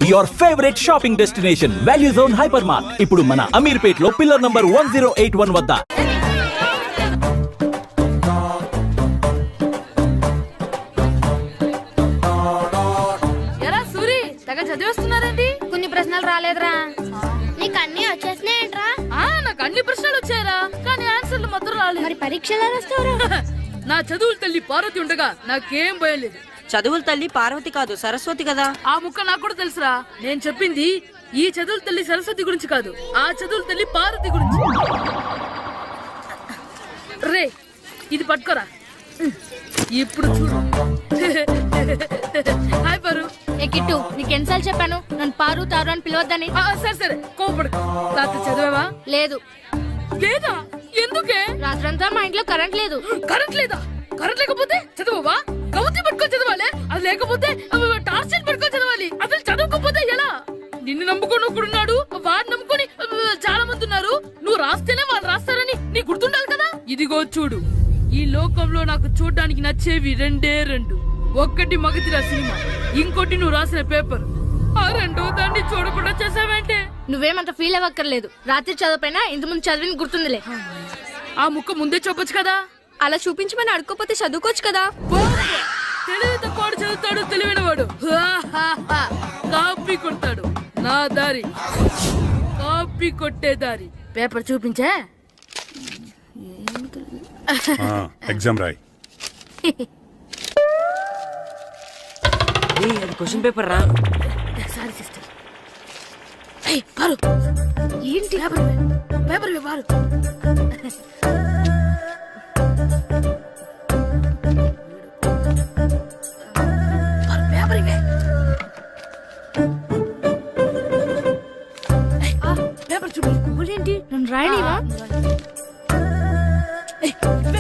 Your favourite shopping destination value zone hyper mart ఇప్పుడు మన అమీర్పేట్ లో పిల్లర్ నంబర్ 1081 వద్ద. ఎరా సూరి తెగ చదివేస్తున్నారండి. కొన్ని ప్రశ్నలు రాలేదురా. నీకు అన్ని వచ్చేసినాయంట్రా? నాకు అన్ని ప్రశ్నలు వచ్చాయరా, కానీ ఆన్సర్లు మాత్రం రాలేదు. మరి పరీక్షలు రాస్తావురా? నా చదువుల తల్లి పార్వతి ఉండగా నాకేం భయం లేదు. చదువుల తల్లి పార్వతి కాదు సరస్వతి కదా. ఆ ముక్క నాకు కూడా తెలుసురా. నేను చెప్పింది ఈ చదువుల తల్లి సరస్వతి గురించి కాదు, ఆ చదువుల తల్లి పార్వతి గురించి. రే ఇది పట్టుకోరా, ఇప్పుడు చూడు. హాయ్ పారు. ఏ కిట్టు, నీకు ఎన్నిసార్లు చెప్పాను నన్ను పారు తారు అని పిలవద్దని? సరే సరే కోపడు. రాత్రి చదివావా? లేదు. లేదా? ఎందుకే? రాత్రంతా మా ఇంట్లో కరెంట్ లేదు. కరెంట్ లేదా? కరెంట్ లేకపోతే చదవవా? కవిత పట్టుకొని చదవాలి. అది లేకపోతే టార్చ్ పట్టుకొని చదవాలి. అసలు చదవకపోతే ఎలా? నిన్ను నమ్ముకొని ఒకడున్నాడు, వాడిని నమ్ముకొని చాలా మంది ఉన్నారు. నువ్వు రాస్తేనే వాళ్ళు రాస్తారని నీ గుర్తుండాలి కదా. ఇదిగో చూడు, ఈ లోకంలో నాకు చూడ్డానికి నచ్చేవి రెండే రెండు. ఒక్కటి మగతిరా సినిమా, ఇంకోటి నువ్వు రాసిన పేపర్. ఆ రెండో దాన్ని చూడకుండా చేసావేంటే? నువ్వేమంత ఫీల్ అవ్వక్కర్లేదు. రాత్రి చదవపోయినా ఇంతకుముందు చదివిన గుర్తుందిలే. ఆ ముక్క ముందే చెప్పొచ్చు కదా. అలా చూపించమని అడుక్కోపోతే చదువుకోవచ్చు కదా. తెలివి తక్కువ చదువుతాడు, తెలివైన వాడు కాపీ కొడతాడు. నా దారి కాపీ కొట్టే దారి. పేపర్ చూపించా. ఎగ్జామ్ రాయ్. అది క్వశ్చన్ పేపర్ రా. Sorry sister. పారు ఏంటి పేపర్? పేపర్ పారు. పేపర్ ఇవే. పేపర్ చూపి. ఏంటి నన్ను రాయనివా?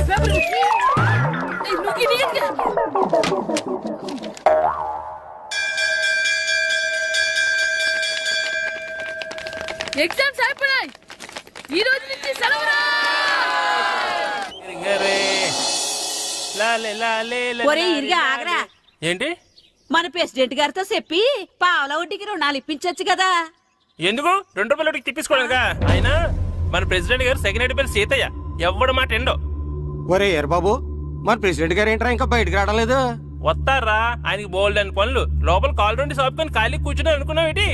పేపర్ ఎగ్జామ్స్ అయిపోయాయి. ఈ రోజు నుంచి సెలవురా. ఒరే ఇరిగా ఆగరా. ఏంటి? మన ప్రెసిడెంట్ గారితో చెప్పి పావలా వడ్డీకి రుణాలు ఇప్పించొచ్చు కదా. ఎందుకు 2 రూపాయలు తిప్పించుకోలేదుగా. ఆయన మన ప్రెసిడెంట్ గారు సెకండ్ పేరు సీతయ్య ఎవ్వడు మాట ఎండో. ఒరే ఎర్రబాబు, మన ప్రెసిడెంట్ గారు ఏంట్రా ఇంకా బయటకు రావడం? వస్తారా? ఆయనకి బోల్డ్ అని పనులు. లోపల కాల్ నుండి సాపుకొని ఖాళీ కూర్చుని అనుకున్నావు ఏంటి?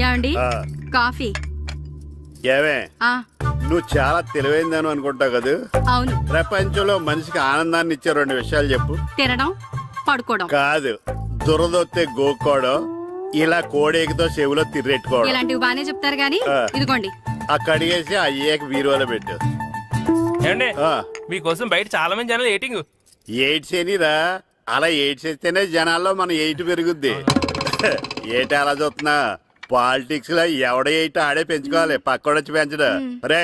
ఏమండి కాఫీ? ఏమే నువ్వు చాలా తెలివైందని అనుకుంటావు కదా. అవును. ప్రపంచంలో మనిషికి ఆనందాన్ని ఇచ్చే 2 విషయాలు చెప్పు. తినడం, పడుకోవడం. కాదు, దురదొత్తే గోక్కోవడం, ఇలా కోడేకితో చెవులో తిర్రెట్టుకోవడం. ఇలాంటివి బానే చెప్తారు గానీ ఇదిగోండి. ఆ కడిగేసి అయ్యాక బీరువాలో పెట్టు. ఏమండి, మీకోసం బయట చాలా మంది జనాలు ఎయిటింగ్. ఎయిడ్స్ ఏనిరా? అలా ఎయిడ్స్ వేస్తేనే జనాల్లో మన ఎయిట్ పెరుగుద్ది. ఏటి అలా చూస్తున్నా? పాలిటిక్స్ లో ఎవడ ఎయిట్ ఆడే పెంచుకోవాలి, పక్కడొచ్చి పెంచడం. రే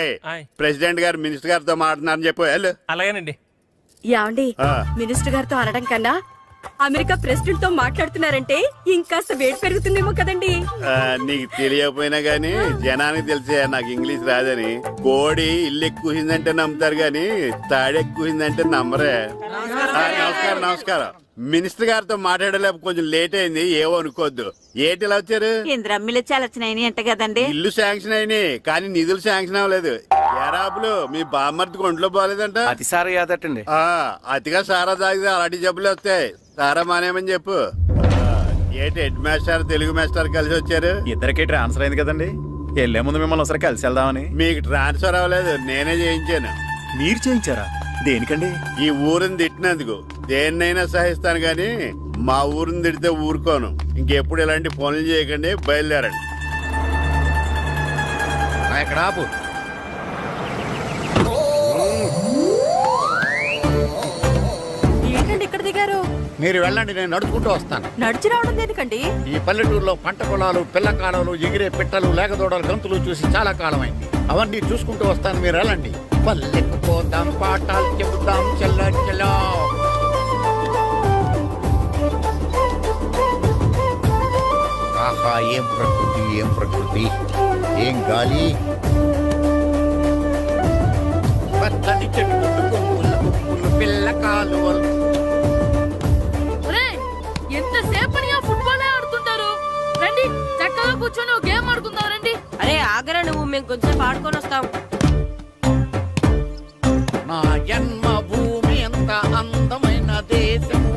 ప్రెసిడెంట్ గారు మినిస్టర్ గారితో మాట్లాడుతున్నారని చెప్పు. వెళ్ళు. అలాగేనండి. ఏమండి, మినిస్టర్ గారితో అనడం కన్నా అమెరికా ప్రెసిడెంట్ తో మాట్లాడుతున్నారంటే ఇంకాస్త వేడి పెరుగుతుందేమో కదండి. నీకు తెలియకపోయినా గానీ జనానికి తెలిసే నాకు ఇంగ్లీష్ రాదని. కోడి ఇల్లు ఎక్కువసిందంటే నమ్ముతారు గాని తాడెక్కువసిందంటే నమ్మరే. నమస్కారం నమస్కారం. మినిస్టర్ గారితో మాట్లాడలేక కొంచెం లేట్ అయింది, ఏవో అనుకోవద్దు. ఏటి ఇలా వచ్చారు? ఇంద్రమ్మిలు చాలచ్చినాయని అంట కదండి. ఇల్లు శాంక్షన్ అయినాయి కానీ నిధులు శాంక్షన్ అవ్వలేదు. ఎరాబులు మీ బామ్మర్తికి ఒంట్లో పోలేదంట. అతిసారి యాదటండి. అతిగా సారా తాగితే అలాంటి జబ్బులు వస్తాయి. సారా మానేమని చెప్పు. ఏటి హెడ్ మాస్టర్ తెలుగు మాస్టర్ కలిసి వచ్చారు? ఇద్దరికి ట్రాన్స్ఫర్ అయింది కదండి. వెళ్లే ముందు మిమ్మల్ని ఒకసారి కలిసి వెళ్దామని. మీకు ట్రాన్స్ఫర్ అవ్వలేదు, నేనే చేయించాను. మీరు చేయించారా? దేనికండి? ఈ ఊరిని తిట్టినందుకు. దేన్నైనా సహిస్తాను గాని మా ఊరిని తిడితే ఊరుకోను. ఇంకెప్పుడు ఇలాంటి పనులు చేయకండి, బయలుదేరండి. ఇక్కడ ఆపు. ఏంటండి ఇక్కడ దిగారు? మీరు వెళ్ళండి, నేను నడుచుకుంటూ వస్తాను. నడిచి రావడం దేనికండి? ఈ పల్లెటూరులో పంట పొలాలు, పిల్ల కాలాలు, ఎగిరే పిట్టలు, లేకదోడలు, గంతులు చూసి చాలా కాలమైంది. అవన్నీ చూసుకుంటూ వస్తాను, మీరు వెళ్ళండి. పల్లెకు పోదాం, పాఠాలు చెబుతాం, చెల్లో. ఆహా, ఏం ప్రకృతి, ఏం ప్రకృతి, ఏం గాలి. మేము కొంచెం ఆడుకొని వస్తాం. నా జన్మభూమి ఎంత అందమైన దేశము.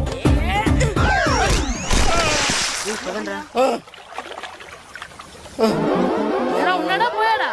ఎలా ఉన్నాడా పోయాడా?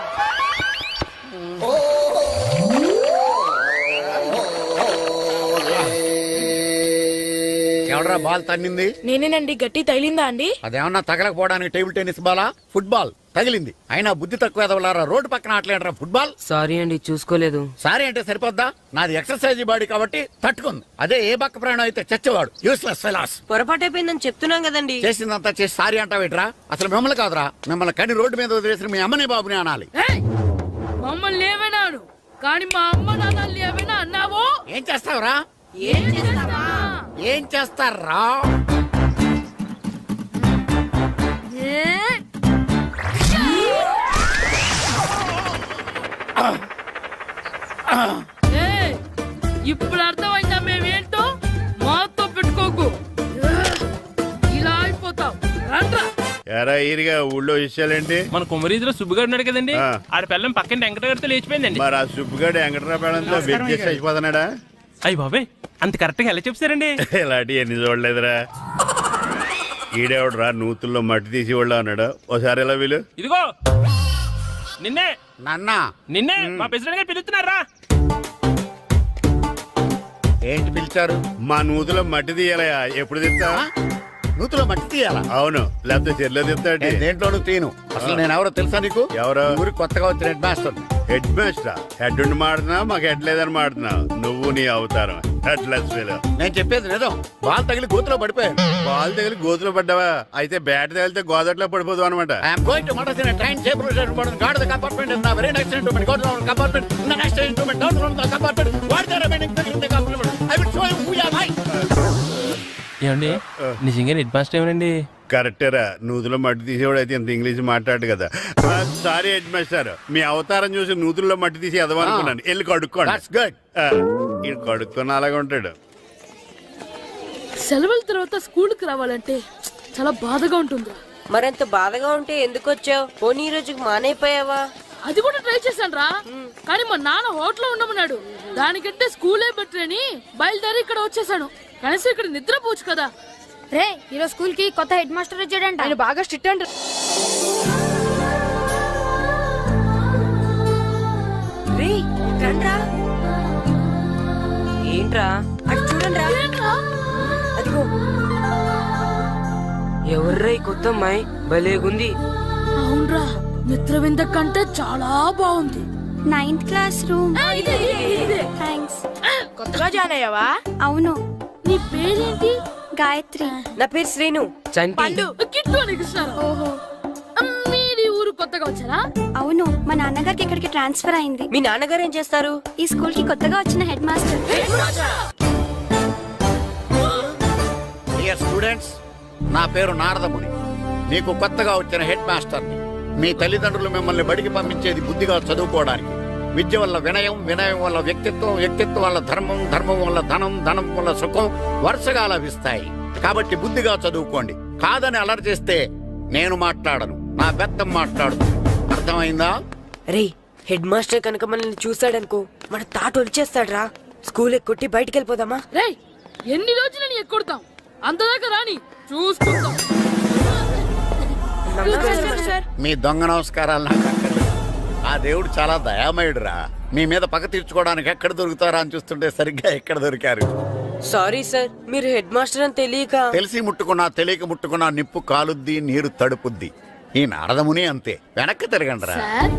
ఎవడరా బాల్ తన్నింది? నేనేనండి. గట్టి తగిలిందా అండి? అదేమన్నా తగలకపోవడానికి టేబుల్ టెన్నిస్ బాలా, ఫుట్బాల్ తగిలింది. అయినా బుద్ధి తక్కువ ఎదవలారా రోడ్డు పక్కన ఆటలేడరా ఫుట్బాల్. సారీ అండి, చూసుకోలేదు. సారీ అంటే సరిపోద్దా? నాది ఎక్సర్సైజ్ బాడీ కాబట్టి తట్టుకుంది. అదే ఏ బక్క ప్రాణం అయితే చచ్చేవాడు. Useless fellas. పొరపాటు అయిపోయిందని చెప్తున్నాం కదండి. చేసిందంతా చేసి సారీ అంటావేట్రా? అసలు మిమ్మల్ని కాదురా, మిమ్మల్ని కని రోడ్డు మీద వదిలేసిన మీ అమ్మని బాబుని అనాలి. ఏయ్! మమ్మల్ని ఏమైనాడు కానీ మా అమ్మ నాన్నల్ని ఏమైనా అన్నావో? ఏం చేస్తావురా? ఏం చేస్తావా? ఏం చేస్తారా? ఏ? ఏయ్! ఇప్పుడు అర్థమైందా మేమేంటో? మాతో పెట్టుకోకు, ఇలా అయిపోతాం. రండ్రా. ఎరా ఈరిగా ఊళ్ళో విషయాలేంటి? మన కుమరీజులో సుబ్బుగాడు ఉన్నాడు కదండి, ఆ. ఆడ పిల్లం పక్కన వెంకటగారితో లేచిపోయిందండి. మరి ఆ సుబ్బుగాడు వెంకటరాపేడంతో వెక్కేసి అయిపోతున్నాడా? అయ్యి బాబాయ్, అంత కరెక్ట్ గా ఎలా చెప్తారండి? ఇలాంటి ఎన్ని చూడలేదురా. ఈడేవడరా నూతుల్లో మట్టి తీసి వాళ్ళు అన్నాడు. ఓసారి ఎలా వీలు? ఇదిగో నిన్నే నాన్న నిన్నే మా ప్రెసిడెంట్ గారు పిలుస్తున్నారా? ఏంటి పిలిచారు? మా నూతులో మట్టి తీయాలయా. ఎప్పుడు తీస్తా? నూతులో మట్టి తీయాలా? అవును, లేకపోతే చెర్లో తీస్తాడు. నేను దేంట్లోనూ తీను. అసలు నేను ఎవరో తెలుసా నీకు? ఎవరు? ఊరికి కొత్తగా వచ్చిన head master. Head master. Head ఉండి మాడుతున్నావు, మాకు హెడ్ లేదని మాడుతున్నావు. నువ్వు నీ అవతారం హెడ్ లెస్ ఫెలో. నేను చెప్పేది నిజం. బాల్ తగిలి గోతులో పడిపోయాను. బాల్ తగిలి గోతులో పడ్డావా? అయితే బ్యాట్ తగిలితే గోదట్లో పడిపోదు అనమాట. I'm going to murders in a train table guard the compartment in the very next instrument. Go to the compartment in the next instrument. Down from the compartment. What is the remaining thing in the compartment? I will show you who am I. ఏమండి నిజంగా head master ఏమనండి? కరెక్టరా. నూతులో మట్టి తీసేవాడు అయితే ఇంత English మాట్లాడు కదా. Sorry head master, మీ అవతారం చూసి నూతుల్లో మట్టి తీసి ఎదవనుకున్నాను. వెళ్ళి కడుక్కోండి. That's good. ఇది కడుక్కొని అలాగే ఉంటాడు. సెలవుల తర్వాత స్కూల్కి రావాలంటే చాలా బాధగా ఉంటుందిరా. మరింత బాధగా ఉంటే ఎందుకు వచ్చావు? పోనీ ఈ రోజుకి మానైపోయావా? అది కూడా ట్రై చేశాను రా, కానీ మా నాన్న హోటల్లో ఉండమన్నాడు. దానికంటే స్కూలే బెటర్ అని బయలుదేరి ఇక్కడ వచ్చేసాను. కనీసం ఇక్కడ నిద్రపోవచ్చు కదా. రే ఈరోజు స్కూల్ కి కొత్త హెడ్ మాస్టర్ వచ్చాడంట. ఆయన బాగా స్ట్రిక్ట్ అంట. ఏంట్రా అటు చూడండి రా. అదిగో ఎవర్రా ఈ కొత్త అమ్మాయి? భలేగుంది. అవునరా, మిత్రవింద కంటే చాలా బాగుంది. 9th class room. థ్యాంక్స్. కొత్తగా జాయిన్ అయ్యావా? అవును. నీ పేరేంటి? గాయత్రి. నా పేరు శ్రీను. చంటి. కిట్టు అని కృష్ణారావు. ఓహో. మీరు ఈ ఊరు కొత్తగా వచ్చారా? అవును, మా నాన్నగారికి ఇక్కడికి ట్రాన్స్ఫర్ అయింది. మీ నాన్నగారు ఏం చేస్తారు? ఈ స్కూల్ కి కొత్తగా వచ్చిన హెడ్ మాస్టర్. డియర్ స్టూడెంట్స్, నా పేరు నారదముని. మీకు కొత్తగా వచ్చిన హెడ్ మాస్టర్ని. మీ తల్లిదండ్రులు మిమ్మల్ని బడికి పంపించేది బుద్ధిగా చదువుకోవడానికి. విద్య వల్ల వినయం, వినయం వల్ల వ్యక్తిత్వం, వ్యక్తిత్వం వల్ల ధర్మం, ధర్మం వల్ల ధనం, ధనం వల్ల సుఖం వరుసగా లభిస్తాయి. కాబట్టి బుద్ధిగా చదువుకోండి. కాదని అలర్ చేస్తే నేను మాట్లాడను, నా బెత్తం మాట్లాడు. అర్థమైందా? రే, హెడ్ మాస్టర్ కనుక మనల్ని చూసాడనుకో మన తాట వచ్చేస్తాడ్రా. స్కూల్ కొట్టి బయటికి వెళ్ళిపోదామా? రేయ్, ఎన్ని రోజులని ఎక్కొడతాం? అంతదాకా రాని చూసుకుంటాం. మీ దొంగ నమస్కారాలు నాకు అక్కర్లేదు. ఆ దేవుడు చాలా దయామయుడురా. మీ మీద పగ తీర్చుకోవడానికి ఎక్కడ దొరుకుతారా అని చూస్తుంటే సరిగ్గా ఎక్కడ దొరికారు. సారీ సార్, మీరు హెడ్ మాస్టర్ అని తెలియక. తెలిసి ముట్టుకున్నా తెలియక ముట్టుకున్నా నిప్పు కాలుద్ది, నీరు తడుపుద్ది. ఈ నారదముని అంతే. వెనక్కి తిరగండి రా. సార్,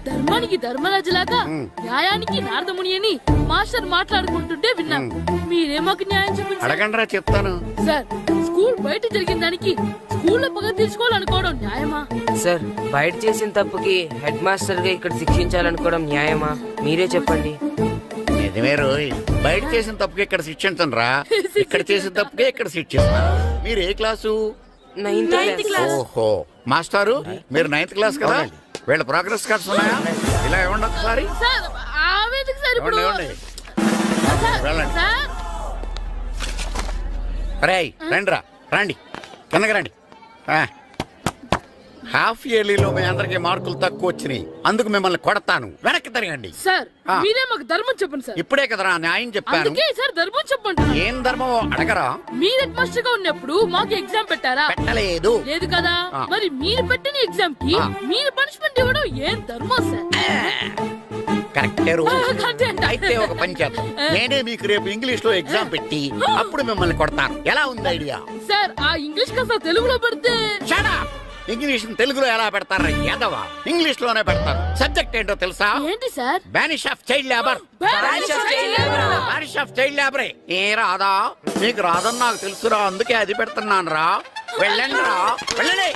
ధర్మానికి ధర్మరాజులాగా న్యాయానికి నారదముని అని మాస్టర్ మాట్లాడుకుంటుంటే విన్నాం. మీరే మాకు న్యాయం చెప్పండి. అడగండి రా, చెప్తాను. సార్, స్కూల్ బయట జరిగిన దానికి స్కూల్లో పగ తీర్చుకోవాలనుకోవడం న్యాయమా? సార్, బయట చేసిన తప్పుకి హెడ్ మాస్టర్ గా ఇక్కడ శిక్షించాలనుకోవడం న్యాయమా? మీరే చెప్పండి. నిజమే రోయ్. బయట చేసిన తప్పుకి ఇక్కడ శిక్షించను రా. ఇక్కడ చేసిన తప్పుకే ఇక్కడ శిక్షిస్తున్నా. మీరు ఏ క్లాసు? 9th class. ఓహో, మాస్టారు మీరు 9th క్లాస్ కదా? వీళ్ళ ప్రోగ్రెస్ కార్డ్స్ ఉన్నాయా? ఇలా ఇవ్వండి ఒకసారి. సార్, ఆవేదకు సార్ ఇప్పుడు. ఇవ్వండి. సార్, వెళ్ళండి. సార్. రేయ్ రండి రా, రండి కిందకి రండి. హాఫ్ ఇయర్లీలో మీ అందరికి మార్కులు తక్కువ వచ్చినాయి, అందుకు మిమ్మల్ని కొడతాను. వెనక్కి తిరగండి. సార్ ఆ. మీరే మాకు ధర్మం చెప్పండి సార్. ఇప్పుడే కదరా న్యాయం చెప్పాను. అందుకే సార్ ధర్మం చెప్పండి. ఏం ధర్మం అడగరా? మీరు హెడ్ మాస్టర్ గా ఉన్నప్పుడు మాకు ఎగ్జామ్ పెట్టారా? పెట్టలేదు. లేదు కదా. ఆ. మరి మీరు పెట్టిన ఎగ్జామ్ కి ఆ. మీరు పనిష్మెంట్ ఇవ్వడం ఏం ధర్మం సార్? కరెక్టే రూల్. కరెక్టే అంట. అయితే ఒక పని చేద్దాం, నేనే మీకు రేపు ఇంగ్లీష్ లో ఎగ్జామ్ పెట్టి అప్పుడు మిమ్మల్ని కొడతాను. ఎలా ఉంది ఐడియా? సార్ ఆ ఇంగ్లీష్ కాస్త తెలుగులో పెడితే. Shut up! ఇంగ్లీష్ తెలుగులో ఎలా పెడతారా యాదవా? ఇంగ్లీష్ లోనే పెడతారు. సబ్జెక్ట్ ఏంటో తెలుసా? ఏంటి sir? Banish of child labour. Banish of child labor. Banish of child లేబరే. ఏ రాదా? నీకు రాదని నాకు తెలుసురా, అందుకే అది పెడుతున్నాను రా. వెళ్ళండి రా, వెళ్ళండి.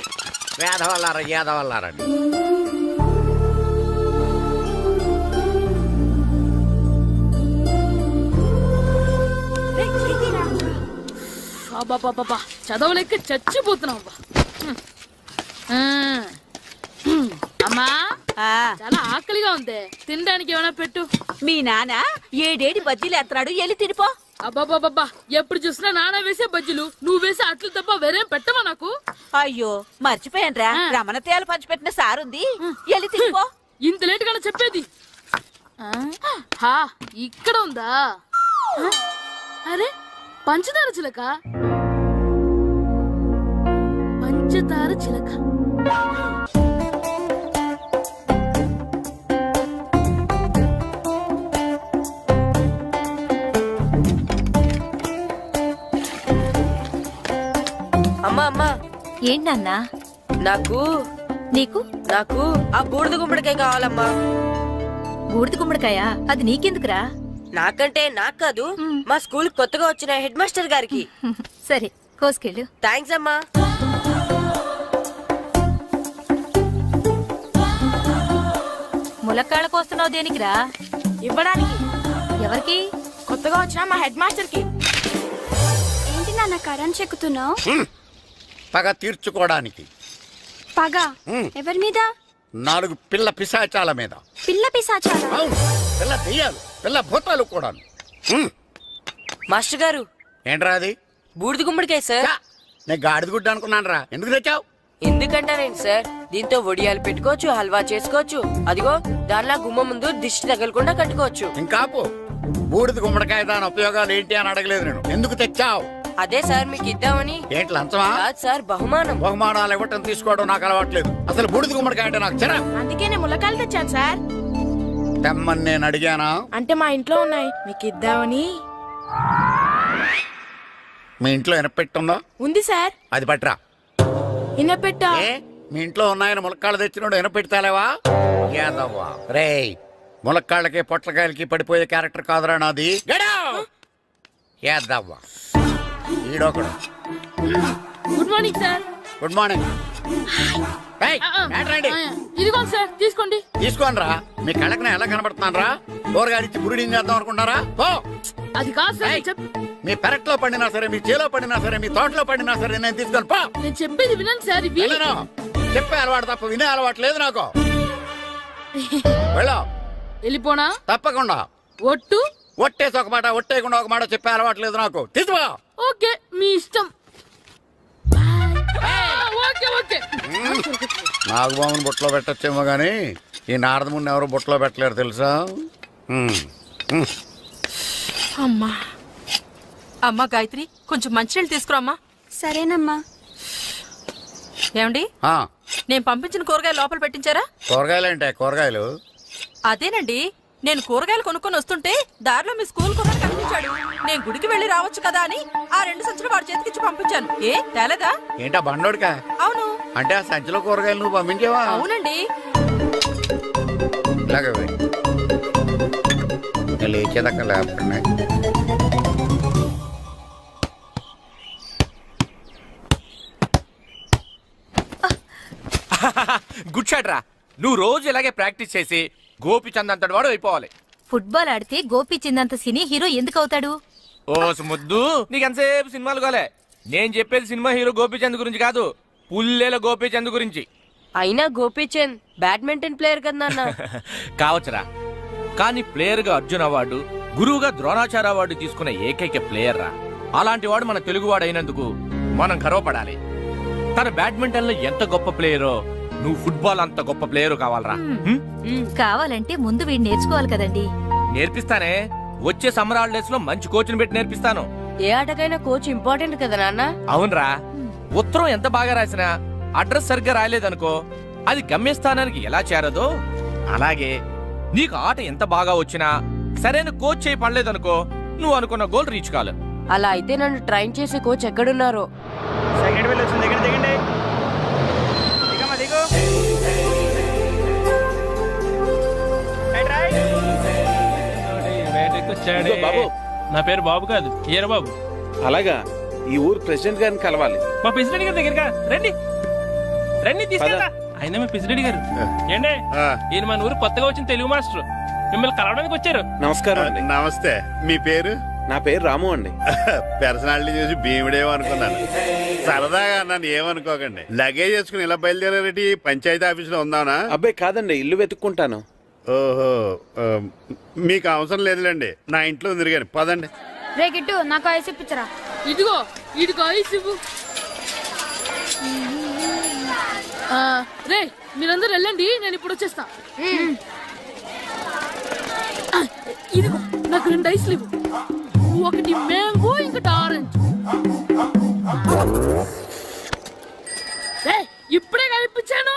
వేదవల్లారా, యాదవల్లారండి. అబ్బా చదవలేక చచ్చిపోతున్నాం అబ్బా. అమ్మా చాలా ఆకలిగా ఉంది, తినడానికి ఏమైనా పెట్టు. మీ నాన్న ఏడేడి బజ్జీలు ఎత్తాడు, ఎల్లి తినిపో. అబ్బాబాబా ఎప్పుడు చూసినా నాన్న వేసే బజ్జీలు, నువ్వు వేసే అట్లు తప్ప వేరేం పెట్టవా నాకు? అయ్యో మర్చిపోయానురా, రమణ తేలు పంచిపెట్టిన సారుంది, ఎల్లి తినిపో. ఇంత లేట్ గా చెప్పేది. హా ఇక్కడ ఉందా? అరే పంచదార చిలక, పంచదార చిలక. అమ్మా అమ్మా, ఏంటన్నా? నాకు నీకు నాకు ఆ బూడిద గుమ్మడికాయ కావాలమ్మా. బూడిద గుమ్మడికాయ? అది నీకెందుకురా? నాకంటే నాకు కాదు, మా స్కూల్ కొత్తగా వచ్చిన హెడ్ మాస్టర్ గారికి. సరే కోసుకెళ్ళు. థ్యాంక్స్ అమ్మా. ములక్కాళ్ళ కోస్తున్నావు దేనికిరా? ఇవ్వడానికి. ఎవరికి? కొత్తగా వచ్చిన మా హెడ్ మాస్టర్ కి. ఏంటి నాన్న కరెంట్ చెక్కుతున్నావు? పగ తీర్చుకోవడానికి. పగ ఎవరి మీద? 4 పిల్ల పిశాచాల మీద. పిల్ల పిశాచాలా? అవును, పిల్ల దెయ్యాలు, పిల్ల భూతాలు కూడా. మాస్టర్ గారు, ఏంట్రా అది? బూడిద గుమ్మడికాయ సార్. ఛా, నేను గాడిద గుడ్డ అనుకున్నాను రా. ఎందుకు తెచ్చావు? ఎందుకంటారేంటి సార్, దీంతో వడియాలు పెట్టుకోవచ్చు, హల్వా చేసుకోవచ్చు. అదిగో దానిలా గుమ్మ ముందు దిష్టి తగలకుండా కట్టుకోవచ్చు. ఇంకాపు, బూడిద గుమ్మడికాయ దాని ఉపయోగాలు ఏంటి అని అడగలేదు నేను. ఎందుకు తెచ్చావు? అదే సార్ మీకు ఇద్దామని. ఏంటి లంచమా? కాదు సార్, బహుమానం. బహుమానాలు ఇవ్వటం తీసుకోవడం నాకు అలవాట్లేదు. అసలు బూడిద గుమ్మడికాయ అంటే నాకు చెరా. అందుకే నేను ములకాయలు తెచ్చాను సార్. తెమ్మని నేను అడిగానా? అంటే మా ఇంట్లో ఉన్నాయి, మీకు ఇద్దామని. మీ ఇంట్లో ఎనపెట్టుందా? ఉంది సార్. అది పట్రా. ఇనపెట్టా? ఏ, మీ ఇంట్లో ఉన్నాయని ములక్కాళ్ళు తెచ్చినోడు ఎనపెడతాలేవా? యాదవ్వా రేయ్, ములక్కాళ్ళకి పొట్లకాయలకి పడిపోయే క్యారెక్టర్ కాదురా నాది. యాదవ్వా ఈడొకడు. Good morning sir. Good morning. రండి, ఇదిగోండి సార్, తీసుకోండి. తీసుకోనరా. మీ కళ్ళకి నేను ఎలా కనబడుతున్నాను రా? కూరగాయలిచ్చి బురిడింగ్ చేద్దాం అనుకుంటారా? ఓ, అది కాదు సార్, ఏయ్, మీ పెరట్లో పండినా సరే, మీ చేలో పండినా సరే, మీ తోటలో పండినా సరే నేను తీసుకొని పో. నేను చెప్పేది వినండి సార్. ఇవి వెళ్ళను. చెప్పే అలవాటు తప్ప వినే అలవాటు లేదు నాకు. వెళ్ళా. వెళ్ళిపోనా? తప్పకుండా. ఒట్టు? ఒట్టేసి ఒక మాట, ఒట్టేయకుండా ఒక మాట చెప్పే అలవాటు లేదు నాకు. తీసుకో. ఓకే, మీ ఇష్టం. Okay okay. నాగబాబుని బుట్టలో పెట్టచ్చేమో గానీ ఈ నారదముని ఎవరు బుట్టలో పెట్టలేరు తెలుసా? అమ్మా అమ్మా గాయత్రి, కొంచెం మంచినీళ్ళు తీసుకురామ్మా. సరేనమ్మా. ఏమండి, ఆ, నేను పంపించిన కూరగాయలు లోపల పెట్టించారా? కూరగాయలేంటే కూరగాయలు? అదేనండి, నేను కూరగాయలు కొనుక్కొని వస్తుంటే దారిలో మీ స్కూల్ కుర్రాడు కనిపించాడు. నేను గుడికి వెళ్ళి రావచ్చు కదా అని ఆ 2 సంచులు వాడి చేతికిచ్చి పంపించాను. ఏ తేలేదా? ఏంటా బండోడికా? అవును. అంటే ఆ సంచిలో కూరగాయలు నువ్వు పంపించావా? అవునండి. ఇలాగే పోయి. నేను లేచేదాకా లేపండి. గుడ్ షాట్ రా. నువ్వు రోజు ఇలాగే ప్రాక్టీస్ చేసి గోపిచంద్ అంతటి వాడు అయిపోవాలి. ఫుట్బాల్ ఆడితే గోపీచంద్ సినీ హీరో ఎందుకు అవుతాడు? ఓ ముద్దు, నీకు ఎంతసేపు సినిమాలు కాలే. నేను చెప్పేది సినిమా హీరో గోపిచంద్ గురించి కాదు, పుల్లేల గోపిచంద్ గురించి. అయినా గోపీచంద్ బ్యాడ్మింటన్ ప్లేయర్ కదా నాన్న. కావచ్చురా, కానీ ప్లేయర్ గా అర్జున్ అవార్డు, గురువుగా ద్రోణాచార్య అవార్డు తీసుకున్న ఏకైక ప్లేయర్ రా. అలాంటి వాడు మన తెలుగువాడు అయినందుకు మనం గర్వపడాలి. తన బ్యాడ్మింటన్ లో ఎంత గొప్ప ప్లేయరో నువ్వు ఫుట్బాల్ అంత గొప్ప ప్లేయర్ కావాలరా హ్మ్? కావాలంటే ముందు వీడు నేర్చుకోవాలి కదండి. నేర్పిస్తానే. వచ్చే సమ్మర్ హాలిడేస్ లో మంచి కోచ్ని పెట్టి నేర్పిస్తాను. ఏ ఆటకైనా కోచ్ ఇంపార్టెంట్ కదా నాన్న. అవునరా, ఉత్తరం ఎంత బాగా రాసినా అడ్రస్ సరిగ్గా రాయలేదనుకో అది గమ్యస్థానానికి ఎలా చేరదో అలాగే నీకు ఆట ఎంత బాగా వచ్చినా సరైన కోచ్ చేయి పడలేదనుకో నువ్వు అనుకున్న గోల్ రీచ్ కాదు. అలా అయితే నన్ను ట్రైన్ చేసే కోచ్ ఎక్కడున్నారో. బాబు, నా పేరు బాబు కాదు, ఈర బాబు. అలాగా, ఈ ఊరు ప్రెసిడెంట్ గారిని కలవాలి. మా ప్రెసిడెంట్ గారి దగ్గరగా రండి రండి తీసుకెళ్తా. ఆయన మా ప్రెసిడెంట్ గారు ఏండే, ఈయన మన ఊరు కొత్తగా వచ్చిన తెలుగు మాస్టర్, మిమ్మల్ని కలవడానికి వచ్చారు. నమస్కారం అండి. నమస్తే. మీ పేరు? నా పేరు రాము అండి. పర్సనాలిటీ చూసి భీముడేమో అనుకున్నాను. సరదాగా అన్నాను, ఏమనుకోకండి. లగేజ్ చేసుకుని ఇలా బయలుదేరేటి పంచాయతీ ఆఫీసులో ఉందానా? అబ్బాయి కాదండి, ఇల్లు వెతుక్కుంటాను. ఓహో, మీకు అవసరం లేదులేండి, నా ఇంట్లో ఉంది కానీ పదండి. రే గిట్టు నాకు ఐస్ ఇప్పించరా. ఇదిగో ఇదిగో ఐస్ ఇవ్వు. రే మీరందరూ వెళ్ళండి, నేను ఇప్పుడు వచ్చేస్తా. ఇదిగో నాకు 2 ఐస్లు ఇవ్వు. ఒకటి మ్యాంగో, ఇంకటి ఆరెంజ్. ఇప్పుడే కనిపించాను.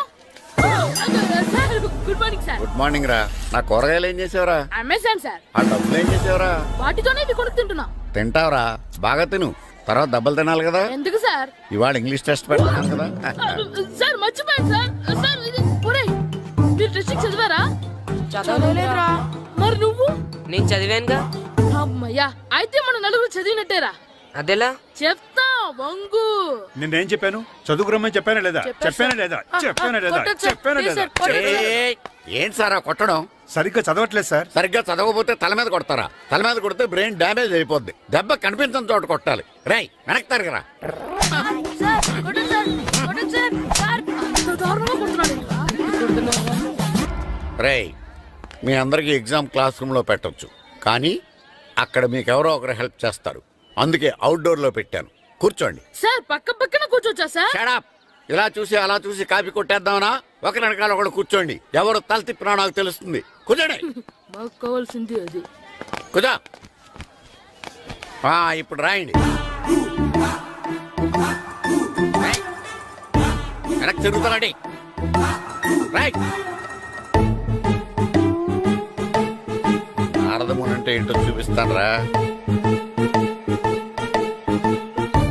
Sir good morning sir. Good morning రా. నా కూరగాయలు ఏం చేసావురా? Amazon sir. ఆ డబ్బులు ఏం చేసావురా? వాటితోనే ఇవి కొనుక్కు తింటున్నా. తింటావురా, బాగా తిను. తర్వాత దెబ్బలు తినాలి కదా. ఎందుకు సార్? ఇవాళ ఇంగ్లీష్ టెస్ట్ పెడతాను కదా. సార్ మర్చిపోయాను సార్. సార్ ఇది ఒరేయ్, మీరు టెస్టింగ్ చదివారా? చదవలేదురా. మరి నువ్వు? నేను చదివానుగా. అమ్మయ్యా, అయితే మన నలుగురు చదివినట్టేరా. అదెలా? చెప్తా వంగు. నిన్నేం చెప్పాను? చదువుకురమ్మని చెప్పానా లేదా? చెప్పానా లేదా? చెప్పానా లేదా? కొట్టొచ్చు సార్. చెప్పానా లేదా? ఏయ్, ఏంటి సారా కొట్టడం? సరిగ్గా చదవట్లేదు సార్. సరిగ్గా చదవకపోతే తల మీద కొడతారా? తల మీద కొడితే బ్రెయిన్ డ్యామేజ్ అయిపోద్ది. దెబ్బ కనిపించని చోట కొట్టాలి. రై వెనక్కి తరగరా. అంత దారుణంగా కొడుతున్నాడు ఇంకా. రేయ్, మీ అందరికీ ఎగ్జామ్ క్లాస్ రూమ్లో పెట్టొచ్చు, కానీ అక్కడ మీకు ఎవరో ఒకరు హెల్ప్ చేస్తారు. అందుకే అవుట్డోర్లో పెట్టాను. కూర్చోండి. సార్ పక్క పక్కన కూర్చోచ్చా సార్? షడప్. ఇలా చూసి అలా చూసి కాపీ కొట్టేద్దామనా? ఒకరి వెనకాల ఒకడు కూర్చోండి. ఎవరు తల తిప్పినా నాకు తెలుస్తుంది. కూర్చోండి. మాకు కావాల్సింది అది. కూర్చో. ఇప్పుడు రాయండి. వెనక్కి తిరుగుతానండి. రైట్. నారదముని అంటే ఏంటో చూపిస్తాను రా.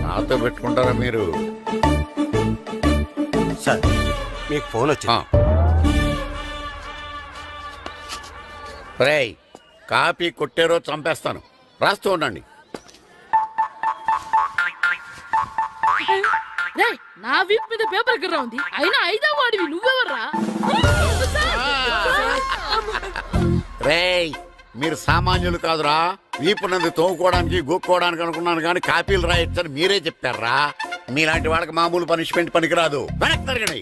నాతో పెట్టుకుంటారా మీరు? సార్ మీకు ఫోన్ వచ్చింది. రేయ్, కాపీ కొట్టారో చంపేస్తాను. రాస్తూ ఉండండి. రేయ్, నా వీప్ మీద పేపర్ ఎక్కడ ఉంది? అయినా 5వ వాడివి నువ్వెవర్రా? రేయ్, మీరు సామాన్యులు కాదురా. వీపునంది తోముకోవడానికి గోక్కోవడానికి అనుకున్నాను, కానీ కాపీలు రాయొచ్చని మీరే చెప్పారా. మీలాంటి వాళ్ళకి మామూలు పనిష్మెంట్ పనికిరాదు. వెనక్కి తిరగండి.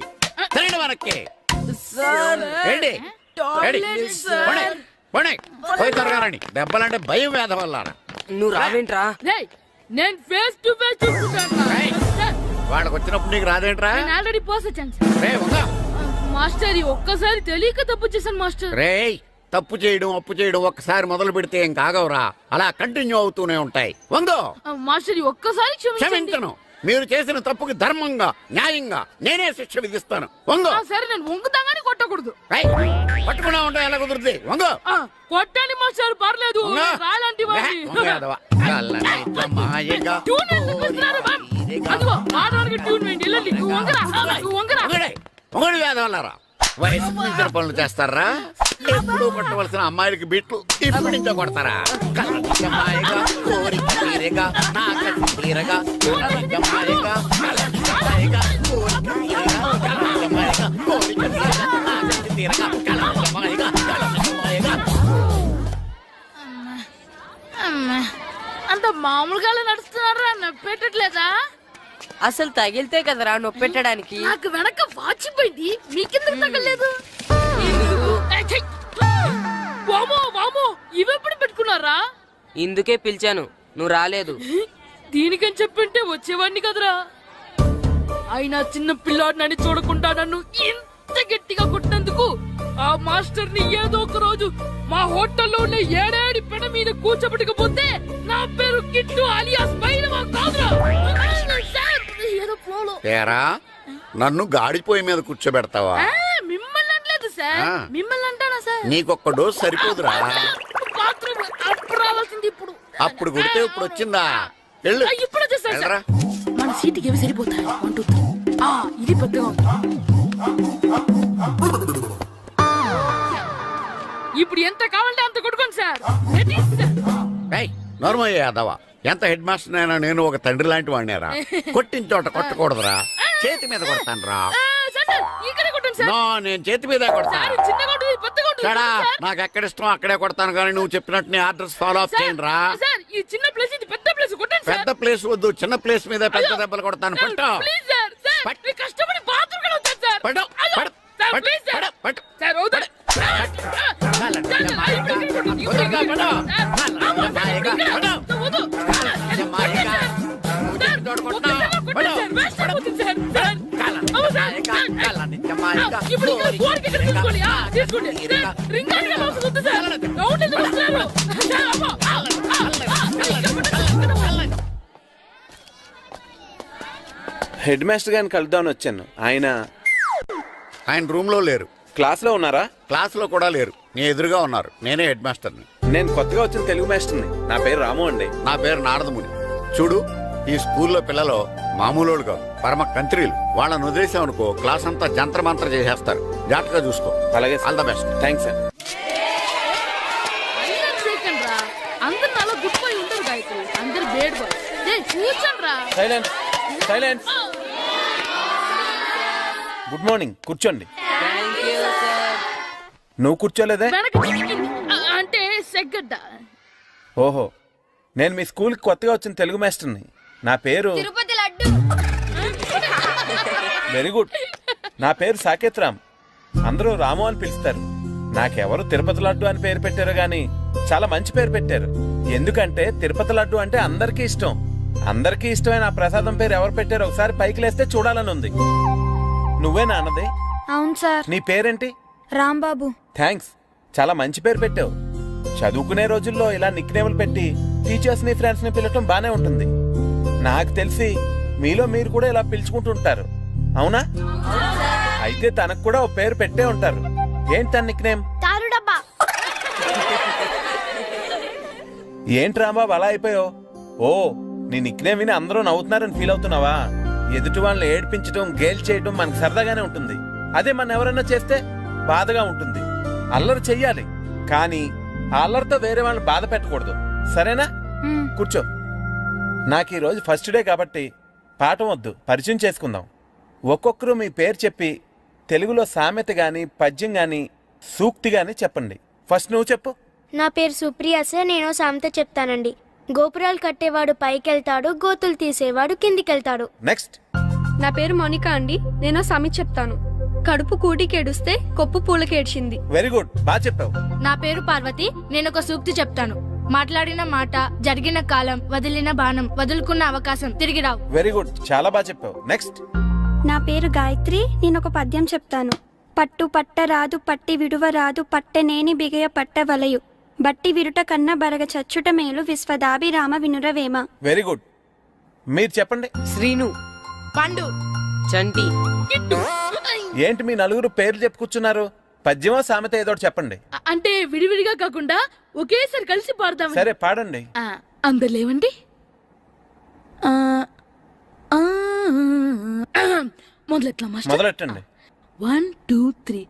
తిరగండి వెనక్కి. ఏంటి? పోయి తిరగారండి. దెబ్బలంటే భయం వేద వల్ల. నువ్వు రావేంట్రా? రేయ్, నేను ఫేస్ టు ఫేస్ చూసుకుంటాను. వాళ్ళకి వచ్చినప్పుడు నీకు రాదేంట్రా? నేను ఆల్రెడీ పోస్ వచ్చాను సార్. రేయ్, వంగా. మాస్టర్ ఈ ఒక్కసారి తెలియక తప్పు చేశాను మాస్టర్. రేయ్, తప్పు చేయడం అప్పు చేయడం ఒక్కసారి మొదలు పెడితే ఏం కాగవరా. అలా కంటిన్యూ అవుతూనే ఉంటాయి. వందో. మాస్టర్ ఈ ఒక్కసారి క్షమించండి. క్షమించను. మీరు చేసిన తప్పుకి ధర్మంగా న్యాయంగా నేనే శిక్ష విధిస్తాను. వందో. సరే, నేను వంగుతాగానే కొట్టకూడదు. పట్టుకున్నా ఉంటా ఎలా కుదురుతుంది. వందో. కొట్టండి మాస్టర్, పర్లేదు. రాలాంటి వాడిని. ట్యూన్ ఎందుకు ఇస్తున్నారు, మ్యామ్? అదిగో ఆడవానికి ట్యూన్ వేయండి. వెళ్ళండి. నువ్వు వంగరా, నువ్వు వంగరా. పొగడు వేదవల్లారా. వయసు మించిన పనులు చేస్తారా? ఎప్పుడు కొట్టవలసిన అమ్మాయిలకి బిట్లు ఇప్పుడు నుంచో కొడతారా? కలజమాయగా కోరిక తీరగా నా కసి తీరగా కలజమాయగా కలజమాయగా కోరిక తీరగా కలజమాయగా కోరిక తీరగా నా కసి తీరగా కలజమాయగా కలజమాయగా. అంత మామూలుగా నడుస్తున్నారా? నొప్పెట్టట్లేదా? అసలు తగిలితే కదరా నొప్పెట్టడానికి. నాకు వెనక వాచిపోయింది, మీకెందుకు తగలేదు? వామో వామో, ఇవెప్పుడు పెట్టుకున్నారా? ఇందుకే పిలిచాను, నువ్వు రాలేదు. దీనికని చెప్పింటే వచ్చేవాడిని కదరా. అయినా చిన్న పిల్లాడినని చూడకుండా నన్ను ఇంత అంత గట్టిగా కొట్టినందుకు ఆ మాస్టర్ ని ఏదో ఒక రోజు మా హోటల్లో ఉన్న ఏడేడి పెడ మీద కూర్చోబెట్టకపోతే నా పేరు కిట్టు అలియాస్ బైరవా కాదురా. సార్, ఏదో ఫ్లోలో. తేరా నన్ను గాడిపోయి మీద కూర్చోబెడతావా? మిమ్మల్ని అనలేదు సార్, ఆ. మిమ్మల్ని అంటానా సార్? నీకొక్క డోస్ సరిపోదురా? బాత్రూమ్ అప్పుడు రావాల్సింది ఇప్పుడు. అప్పుడు కొడితే ఇప్పుడు వచ్చిందా? వెళ్ళు. ఇప్పుడు వచ్చేసారు సార్. వెళ్ళరా. మన సీటుకి ఏమి సరిపోతాయి? 1 2 3. ఇది పెద్దగా ఉంది. ఇప్పుడు ఎంత కావాలంటే అంత కొట్టుకోండి సార్. Ready, sir? ఏయ్, నోర్మయ్య యాదవ, ఎంత హెడ్ మాస్టర్ అయినా నేను ఒక తండ్రి లాంటి వాడినేరా. కొట్టిన చోట కొట్టకూడదురా, చేతి మీద కొడతాను రా. సార్, ఇక్కడే కొట్టండి సార్. నో, నేను చేతి మీదే కొడతా. సార్, చిన్నగా ఉంటుంది, పెద్దగా ఉంటుంది. చడా, సార్. నాకు ఎక్కడ ఇష్టం అక్కడే కొడతాను, కానీ నువ్వు చెప్పినట్టు నీ ఆర్డర్స్ ఫాలో అప్ చేయండి రా. సార్, ఈ చిన్న ప్లేస్, ఇది పెద్ద ప్లేస్, కొట్టండి సార్. పెద్ద ప్లేస్ వద్దు, చిన్న ప్లేస్ మీద పెద్ద దెబ్బలు కొడతాను. పట్టు ప్లీజ్ సార్. సార్, పట్టు. మీరు కష్టపడి బాత్రూమ్ కూడా వచ్చారు సార్. పట్టు, అయ్యో, పట్టు, సార్, పట్టు, ప్లీజ్ సార్. పట్టు, సార్, వద్దు. హెడ్ మాస్టర్ గారిని కలుద్దామని వచ్చాను. ఆయన రూమ్ లో లేరు, క్లాస్ లో ఉన్నారా? క్లాస్ లో కూడా లేరు, నీ ఎదురుగా ఉన్నారు. నేనే హెడ్ మాస్టర్ని. నేను కొత్తగా వచ్చిన తెలుగు మాస్టర్ని. నా పేరు రాము అండి. నా పేరు నారదముని. చూడు, ఈ స్కూల్లో పిల్లలు మామూలు కాదు, పరమ కంత్రీలు. వాళ్ళని వదిలేసామనుకో క్లాస్ అంతా జంత్ర మంత్ర చేసేస్తారు. జాగ్రత్తగా చూసుకో. అలాగే, all the best. Thanks sir. అందరు నాలో గుడ్ బాయ్ ఉండరు గాయత్రి, అందరు బేడ్ బాయ్. కూర్చోండి రా. Silence, silence. గుడ్ మార్నింగ్, కూర్చోండి. నువ్వు కూర్చోలేదే? వెనక చిక్కింది. అంటే సెగ్గడ్డ. ఓహో, నేను మీ స్కూల్కి కొత్తగా వచ్చిన తెలుగు మాస్టర్ని. నా పేరు తిరుపతి లడ్డు. Very good. నా పేరు సాకేత్ రామ్. అందరూ రాము అని పిలుస్తారు. నాకెవరు తిరుపతి లడ్డు అని పేరు పెట్టారు గాని చాలా మంచి పేరు పెట్టారు. ఎందుకంటే తిరుపతి లడ్డు అంటే అందరికీ ఇష్టం. అందరికీ ఇష్టమైన ఆ ప్రసాదం పేరు ఎవరు పెట్టారు ఒకసారి పైకి లేస్తే చూడాలని ఉంది. నువ్వేనా అన్నది? అవును సార్. నీ పేరేంటి? రాంబాబు. థ్యాంక్స్, చాలా మంచి పేరు పెట్టావు. చదువుకునే రోజుల్లో ఇలా నిక్నేములు పెట్టి టీచర్స్ ని ఫ్రెండ్స్ ని పిలవటం బానే ఉంటుంది. నాకు తెలిసి మీలో మీరు కూడా ఇలా పిలుచుకుంటుంటారు, అవునా? అయితే తనకు కూడా ఓ పేరు పెట్టే ఉంటారు. ఏంటి తన నిక్నేమ్? తారు డబ్బా. ఏంటి రాంబాబు అలా అయిపోయావు? ఓ, నీ నిక్నేమ్ విని అందరూ నవ్వుతున్నారని ఫీల్ అవుతున్నావా? ఎదుటి వాళ్ళని ఏడ్పించడం, గేల్ చేయడం మనకు సరదాగానే ఉంటుంది. అదే మన ఎవరన్నా చేస్తే బాధగా ఉంటుంది. అల్లరి చెయ్యాలి, కానీ ఆ అల్లరితో వేరే వాళ్ళని బాధ పెట్టకూడదు, సరేనా? కూర్చో. నాకు ఈ రోజు ఫస్ట్ డే కాబట్టి పాఠం వద్దు, పరిచయం చేసుకుందాం. ఒక్కొక్కరు మీ పేరు చెప్పి తెలుగులో సామెత గాని, పద్యం గాని, సూక్తి గాని చెప్పండి. ఫస్ట్ నువ్వు చెప్పు. నా పేరు సుప్రియ సార్. నేను సామెత చెప్తానండి. గోపురాలు కట్టేవాడు పైకెళ్తాడు, గోతులు తీసేవాడు కిందికెళ్తాడు. నెక్స్ట్. నా పేరు మోనికా అండి. నేను సామెత చెప్తాను. కడుపు కూటికేడుస్తే కొప్పు పూలకేడ్చింది. వెరీ గుడ్, బాగా చెప్పావు. నా పేరు పార్వతి. నేను ఒక సూక్తి చెప్తాను. మాట్లాడిన మాట, జరిగిన కాలం, వదిలిన బాణం, వదులుకున్న అవకాశం తిరిగి రావు. వెరీ గుడ్, చాలా బాగా చెప్పావు. నెక్స్ట్. నా పేరు గాయత్రి. నేను ఒక పద్యం చెప్తాను. పట్టు పట్టరాదు, పట్టి విడువరాదు, పట్టనేని బిగయ పట్టవలయు, బట్టి విరుట కన్న బరగ చచ్చుట మేలు, విశ్వదాభిరామ వినురవేమ. వెరీ గుడ్, మీరు చెప్పండి. శ్రీను, పండు, చంటి, ఏంటి మీ నలుగురు పేర్లు చెప్పుకూర్చున్నారు? పద్యమో సామెత ఏదో చెప్పండి. అంటే విడివిడిగా కాకుండా ఒకేసారి కలిసి పాడదాం. సరే, పాడండి. అందరు లేవండి. మొదలెట్టండి. 1 2 3.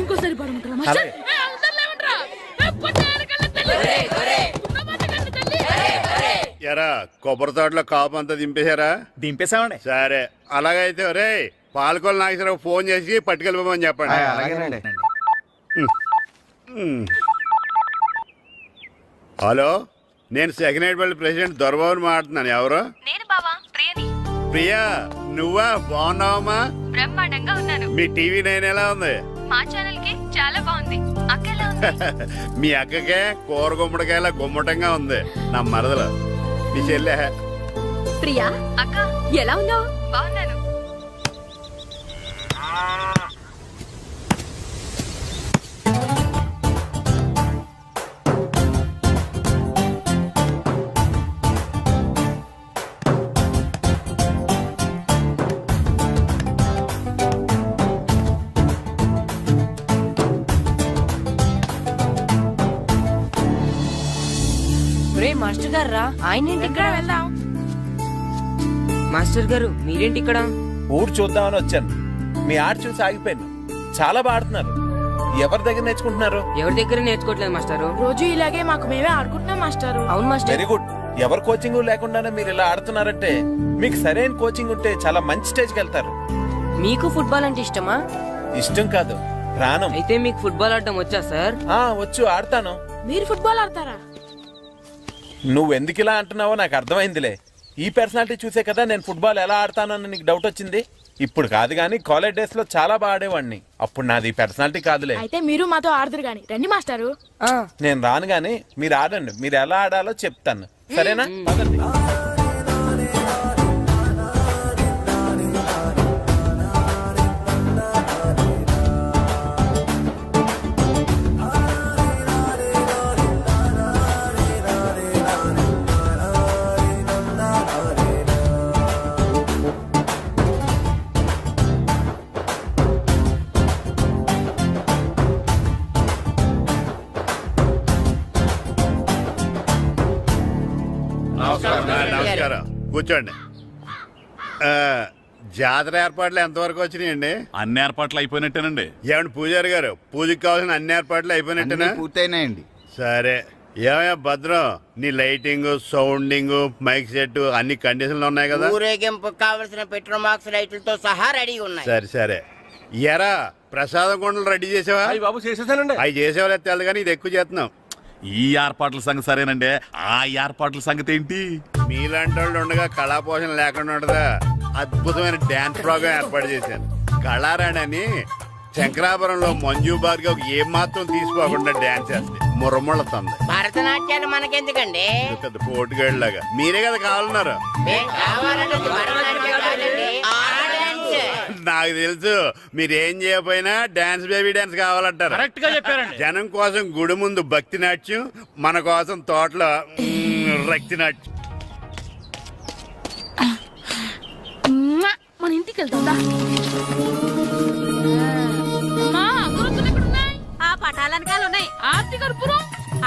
ఇంకోసారి అలాగే. ఎరా కొబ్బరి తోటలో కాపు అంతా దింపేశారా? దింపేశామండి. సరే, అలాగైతే రే పాలకొల నాగేశ్వరరావు ఫోన్ చేసి పట్టుకెళ్ళిపోమని చెప్పండి. అలాగేనండి. హలో, నేను సెకండ్ హెడ్ వాళ్ళ ప్రెసిడెంట్ దొరబాబుని మాట్లాడుతున్నాను. ఎవరు? నేను బావా ప్రియని. ప్రియా, నువ్వా? బాగున్నావమ్మా? బ్రహ్మాండంగా ఉన్నాను. మీ టీవీ 9 ఎలా ఉంది? మా ఛానల్ కి చాలా బాగుంది. మీ అక్కకే కూర గుమ్మడికాయల గుమ్మటంగా ఉంది నా మరదలు నీ చెల్లె. ప్రియా అక్క ఎలా ఉన్నావు? బాగున్నాను. రే మాస్టర్ గారు రా, ఆయన ఏంటి ఇక్కడ? వెళ్దాం. మాస్టర్ గారు మీరేంటి ఇక్కడ? ఊరు చూద్దామని వచ్చాను. మీ ఆట చూసి ఆగిపోయాను. చాలా బాడుతున్నారు. ఎవరి దగ్గర నేర్చుకుంటున్నారు? ఎవరి దగ్గర నేర్చుకోవట్లేదు మాస్టారు. రోజు ఇలాగే మాకు మేమే ఆడుకుంటున్నాం మాస్టారు. అవును మాస్టర్. Very good. ఎవరి కోచింగ్ లేకుండానే మీరు ఇలా ఆడుతున్నారంటే మీకు సరైన కోచింగ్ ఉంటే చాలా మంచి స్టేజ్కి వెళ్తారు. మీకు ఫుట్బాల్ అంటే ఇష్టమా? ఇష్టం కాదు, ప్రాణం. అయితే మీకు ఫుట్బాల్ ఆడటం వచ్చా సార్? వచ్చు, ఆడతాను. మీరు ఫుట్బాల్ ఆడతారా? నువ్వెందుకు ఇలా అంటున్నావో నాకు అర్థమైందిలే. ఈ పర్సనాలిటీ చూసే కదా నేను ఫుట్బాల్ ఎలా ఆడతానని నీకు డౌట్ వచ్చింది. ఇప్పుడు కాదు కానీ కాలేజ్ డేస్ లో చాలా బాగా ఆడేవాడిని. అప్పుడు నాది పర్సనాలిటీ కాదులే. అయితే మీరు మాతో ఆడదురు గాని రండి మాస్టారు. నేను రాను గానీ మీరు ఆడండి. మీరు ఎలా ఆడాలో చెప్తాను, సరేనా? పదండి. నమస్కారం, కూర్చోండి. జాతర ఏర్పాట్లు ఎంతవరకు వచ్చినాయండి? అన్ని ఏర్పాట్లు అయిపోయినట్టేనండి. ఏమండి పూజారి గారు, పూజకి కావాల్సిన అన్ని ఏర్పాట్లు అయిపోయినట్టేనా? పూర్తయినాయండి. సరే. ఏమయ్యా భద్రం, నీ లైటింగ్, సౌండింగ్, మైక్ సెట్ అన్ని కండిషన్లు ఉన్నాయి కదా? ఊరేగింపు కావలసిన పెట్రోల్ మార్క్స్ లైట్లతో సహా రెడీ ఉన్నాయి. సరే సరే. ఎరా ప్రసాదం కొండలు రెడీ చేసావా? బాబు చేసేసానండి. అవి చేసేవాళ్ళు తెలు కానీ ఇది ఎక్కువ చేస్తున్నాం. ఈ ఏర్పాట్ల సంగతి సరేనండి, ఆ ఏర్పాట్ల సంగతి ఏంటి? మీలాంటి వాళ్ళు ఉండగా కళా పోషణ లేకుండా ఉండదా? అద్భుతమైన డ్యాన్స్ ప్రోగ్రామ్ ఏర్పాటు చేశాను. కళారాణి అని శంకరాపురంలో మంజు భార్గవ్ ఏం మాత్రం తీసుకోకుండా డ్యాన్స్ చేస్తే మురముళ్ళతుంది. భరతనాట్యాలు మనకెందుకండి? పెద్ద పోటుగాళ్ళలాగా మీరే కదా కావాలన్నారు. నాకు తెలుసు మీరేం చేయకపోయినా డాన్స్ బేబీ డాన్స్ కావాలంటారు. కరెక్ట్ గా చెప్పారండి. జనం కోసం గుడి ముందు భక్తి నాట్యం, మన కోసం తోటలో రక్తి నాట్యం. మన ఇంటికి వెళ్తుందా? ఆ పటాలనకాలు ఉన్నాయి. ఆర్తి కర్పూరం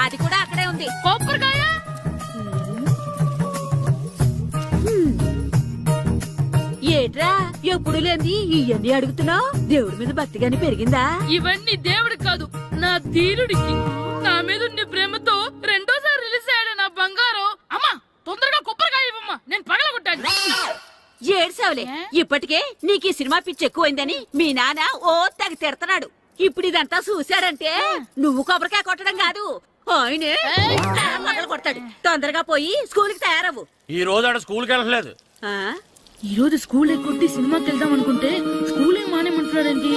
అది కూడా అక్కడే ఉంది. కొబ్బరికాయ ఏట్రా ఎప్పుడు లేని ఇవన్నీ అడుగుతున్నావు? దేవుడి మీద భక్తి గాని పెరిగిందా? ఇవన్నీ దేవుడికి కాదు, నా ధీరుడికి. నా మీద ఉండే ప్రేమతో రెండోసారి రిలీజ్ అయ్యాడు నా బంగారం. అమ్మా తొందరగా కొబ్బరికాయ ఇవ్వమ్మా, నేను పగలగొట్టాను. ఏడ్సావులే. ఇప్పటికే నీకు ఈ సినిమా పిచ్చి ఎక్కువైందని మీ నాన్న ఓ తెగ తిడతాడు. ఇప్పుడు ఇదంతా చూశాడంటే నువ్వు కొబ్బరికాయ కొట్టడం కాదు, ఆయనే మొదలు కొడతాడు. తొందరగా పోయి స్కూల్ కి తయారవు. ఈ రోజు ఆడ స్కూల్కి వెళ్ళలేదు. ఈ రోజు స్కూల్ ఎక్కొట్టి సినిమాకి వెళ్దాం అనుకుంటే స్కూల్ ఏం మానేమంటున్నాడండి?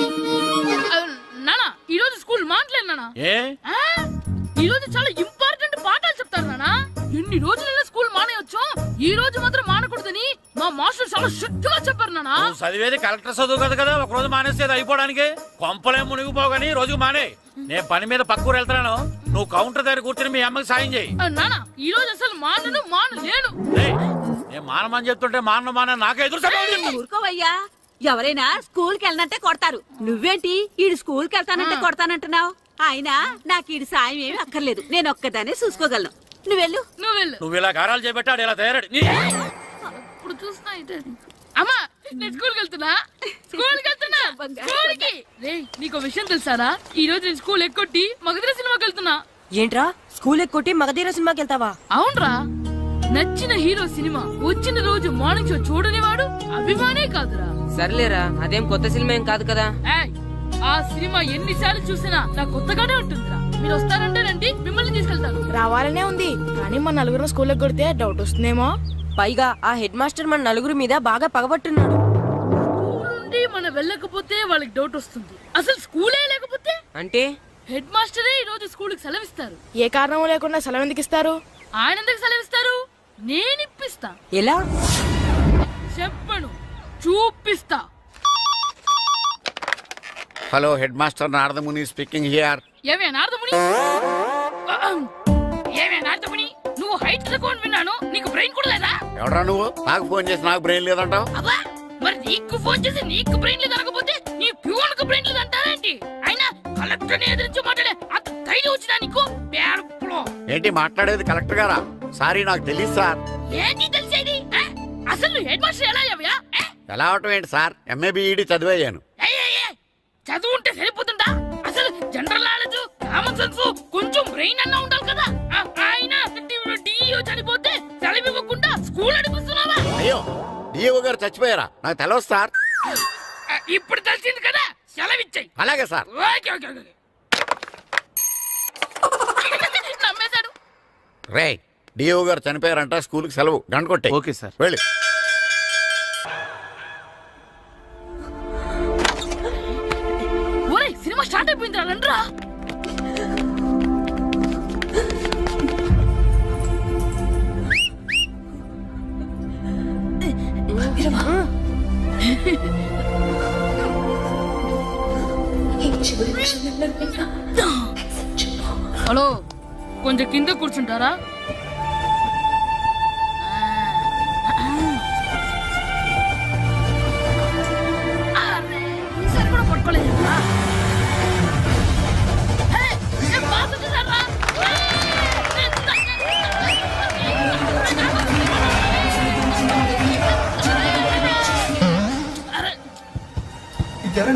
నానా ఈ రోజు స్కూల్ మానట్లేదు నానా. ఏ ఈ రోజు చాలా ఇంపార్టెంట్ పాఠాలు చెప్తారు నానా. ఎన్ని రోజులైనా స్కూల్ మానేయొచ్చు, ఈ రోజు మాత్రం మానకూడదని మా మాస్టర్ చాలా స్ట్రిక్ట్ గా చెప్పారు నానా. చదివేది కలెక్టర్ చదువు కదా కదా, ఒక రోజు మానేసేది అయిపోవడానికి. కొంపలే మునిగిపోగాని రోజుకు మానే. నేను పని మీద పక్కూరు వెళ్తాను, నువ్వు కౌంటర్ దగ్గర కూర్చొని మీ అమ్మకి సాయం చేయి. నానా ఈ రోజు అసలు మానలేను. నేను మానమని చెప్తుంటే మాన నాకే ఎదురు. ఊరుకోవయ్యా, ఎవరైనా స్కూల్ కి వెళ్ళనంటే కొడతారు. నువ్వేంటి ఈడు స్కూల్ కి వెళ్తానంటే కొడతానంటున్నావు? అయినా నాకు ఈడు సాయం ఏమి అక్కర్లేదు, నేను ఒక్కదానే చూసుకోగలను. నువ్వెళ్ళు. నువ్వు ఇలా గారాలు చేపెట్టాడు ఇలా తయారాడు. ఇప్పుడు చూస్తా అమ్మా, నేను స్కూల్కి వెళ్తున్నా. స్కూల్కి రేయ్, నీకు విషయం తెలుసారా? ఈ రోజు నేను స్కూల్ ఎక్కొట్టి మగధీర సినిమాకి వెళ్తున్నా. ఏంట్రా స్కూల్ ఎక్కొట్టి మగధీర సినిమాకి వెళ్తావా? అవునరా, నచ్చిన హీరో సినిమా వచ్చిన రోజు మార్నింగ్ షో చూడని వాడు అభిమానే కాదురా. సర్లేరా, అదేం కొత్త సినిమా ఏం కాదు కదా. ఏయ్, ఆ సినిమా ఎన్నిసార్లు చూసినా నాకు కొత్తగానే ఉంటుందిరా. మీరు వస్తారంటే రండి, మిమ్మల్ని తీసుకెళ్తాను. రావాలనే ఉంది కానీ మన నలుగురు స్కూల్లో కొడితే డౌట్ వస్తుందేమో. పైగా ఆ హెడ్ మాస్టర్ మన నలుగురు మీద బాగా పగబట్టున్నాడు. స్కూల్ నుండి మనం వెళ్ళకపోతే వాళ్ళకి డౌట్ వస్తుంది. అసలు స్కూలే లేకపోతే అంటే హెడ్ మాస్టరే ఈ రోజు స్కూల్కి సెలవిస్తారు. ఏ కారణం లేకుండా సెలవు ఎందుకు ఇస్తారు? ఆయన ఎందుకు సెలవిస్తారు? నేను ఇప్పిస్తా. ఎలా? చెప్పను, చూపిస్తా. Hello head master Naradamuni speaking here. ఏమే నారదముని, ఏమే నారదముని, నువ్వు హైట్ రికార్డ్ విన్నాను, నీకు బ్రెయిన్ కూడా లేదా? ఎవరా నువ్వు? నాకు ఫోన్ చేసి నాకు బ్రెయిన్ లేదంటావు? అబ్బా, మరి నీకు ఫోన్ చేసి నీకు బ్రెయిన్ లేదు అనకపోతే నీ ప్యూన్ కు బ్రెయిన్ లేదు అంటారేంటి? అయినా కలెక్టర్ ని ఎదిరించి మాట్లాడే అంత ధైర్యం వచ్చినా నీకు? పేరులో ఏంటి మాట్లాడేది కలెక్టర్ గారా? సారీ నాకు తెలియదు సార్. ఏంటి తెలిసేది? అసలు నువ్వు హెడ్ మాస్టర్ ఎలా అయ్యావయ్యా? ఎలా అవటం ఏంటి సార్? MA B Ed చదివయ్యాను. చదువు ఉంటే సరిపోతుందా? అసలు జనరల్ నాలెడ్జ్, కామన్ సెన్స్, కొంచెం బ్రెయిన్ అన్నా ఉండాలి కదా. ఆయన డిఇఓ చనిపోతే సెలవివ్వకుండా స్కూల్ అడిపిస్తున్నావా? అయ్యో డిఓ గారు చచ్చిపోయారా? నాకు తెలియదు సార్. ఇప్పుడు తెలిసింది కదా, సెలవిచ్చాయి. అలాగే సార్. Okay okay okay. నమ్మేశాడు. రే డిఓ గారు చనిపోయారంట, స్కూల్కి సెలవు. గంట కొట్టే. Okay sir. వెళ్ళి. ఒరేయ్, సినిమా స్టార్ట్ అయిపోయింది రండ్రా. హలో, కొంచెం కింద కూర్చుంటారా? అరే, ఈసారి కూడా పట్టుకోలేదు.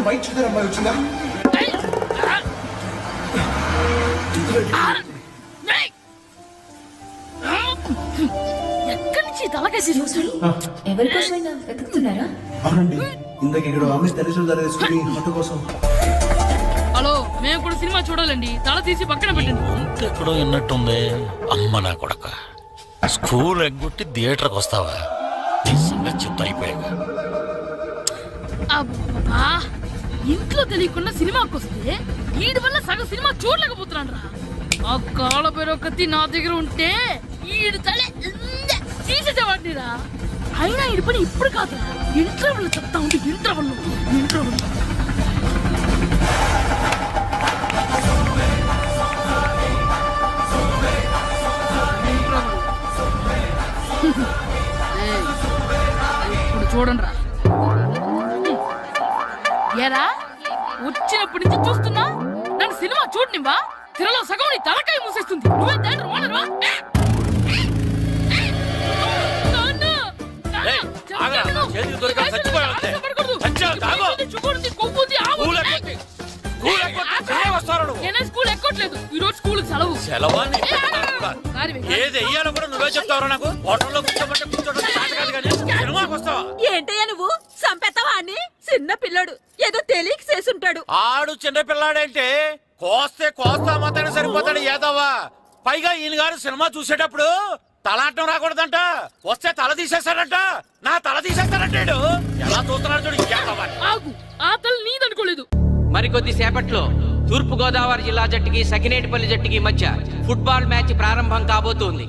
వైట్ షుగర్ అమ్మాయి వచ్చిందా? ఎక్కడి నుంచి తలకేసి ఎవరికోసమైనా వెతుకుతున్నారా? అవునండి, ఇందాక ఇక్కడ అమ్మాయి తల్లిదండ్రులు ధరేసుకుని మట్టు కోసం. హలో, మేము కూడా సినిమా చూడాలండి. తల తీసి పక్కన పెట్టండి. ఎక్కడో విన్నట్టుంది. అమ్మ నా కొడక, స్కూల్ ఎగ్గొట్టి థియేటర్కి వస్తావా? చెప్తా అయిపోయాక. అబ్బా, ఇంట్లో తెలియకుండా సినిమాకి వస్తే వీడి వల్ల సగం సినిమా చూడలేకపోతున్నాను రా. ఆ కాళ్ళ పేరొకతి నా దగ్గర ఉంటే ఈడు తలే తీసేసేవాడిని రా. అయినా ఈడి పని ఇప్పుడు కాదురా, ఇంటర్వెల్ చెప్తా ఉంటే ఇంటర్వెల్. ఇప్పుడు చూడండి రా. ఏరా, వచ్చినప్పటి నుంచి చూస్తున్నా, నన్ను సినిమా చూడనివ్వా? తిరలో సగం నీ తలకాయ మూసేస్తుంది. నువ్వే థియేటర్ ఓనర్వా? స్కూల్ ఎక్కట్లేదు, ఈ రోజు స్కూల్ సెలవు. ఏది వెయ్యాలో కూడా నువ్వే చెప్తావు నాకు. హోటల్లో కూర్చోబట్టే ఏంటయ్యా నువ్వు సంపెత్తవా అని? చిన్న పిల్లడు ఏదో తెలియక చేసుంటాడు. ఆడు చిన్న పిల్లాడంటే కోస్తా మాత్రమే సరిపోతాడు ఏదవ్వా. పైగా ఈయన గారు సినిమా చూసేటప్పుడు తలాటం రాకూడదంట, వస్తే తల తీసేస్తాడంట. నా తల తీసేస్తాడంటాడు. ఎలా చూస్తున్నాడు చూడు. ఆగు, ఆ తల నీదనుకోలేదు. మరికొద్ది సేపట్లో తూర్పు గోదావరి జిల్లా జట్టుకి సకినేటిపల్లి జట్టుకి మధ్య ఫుట్బాల్ మ్యాచ్ ప్రారంభం కాబోతోంది.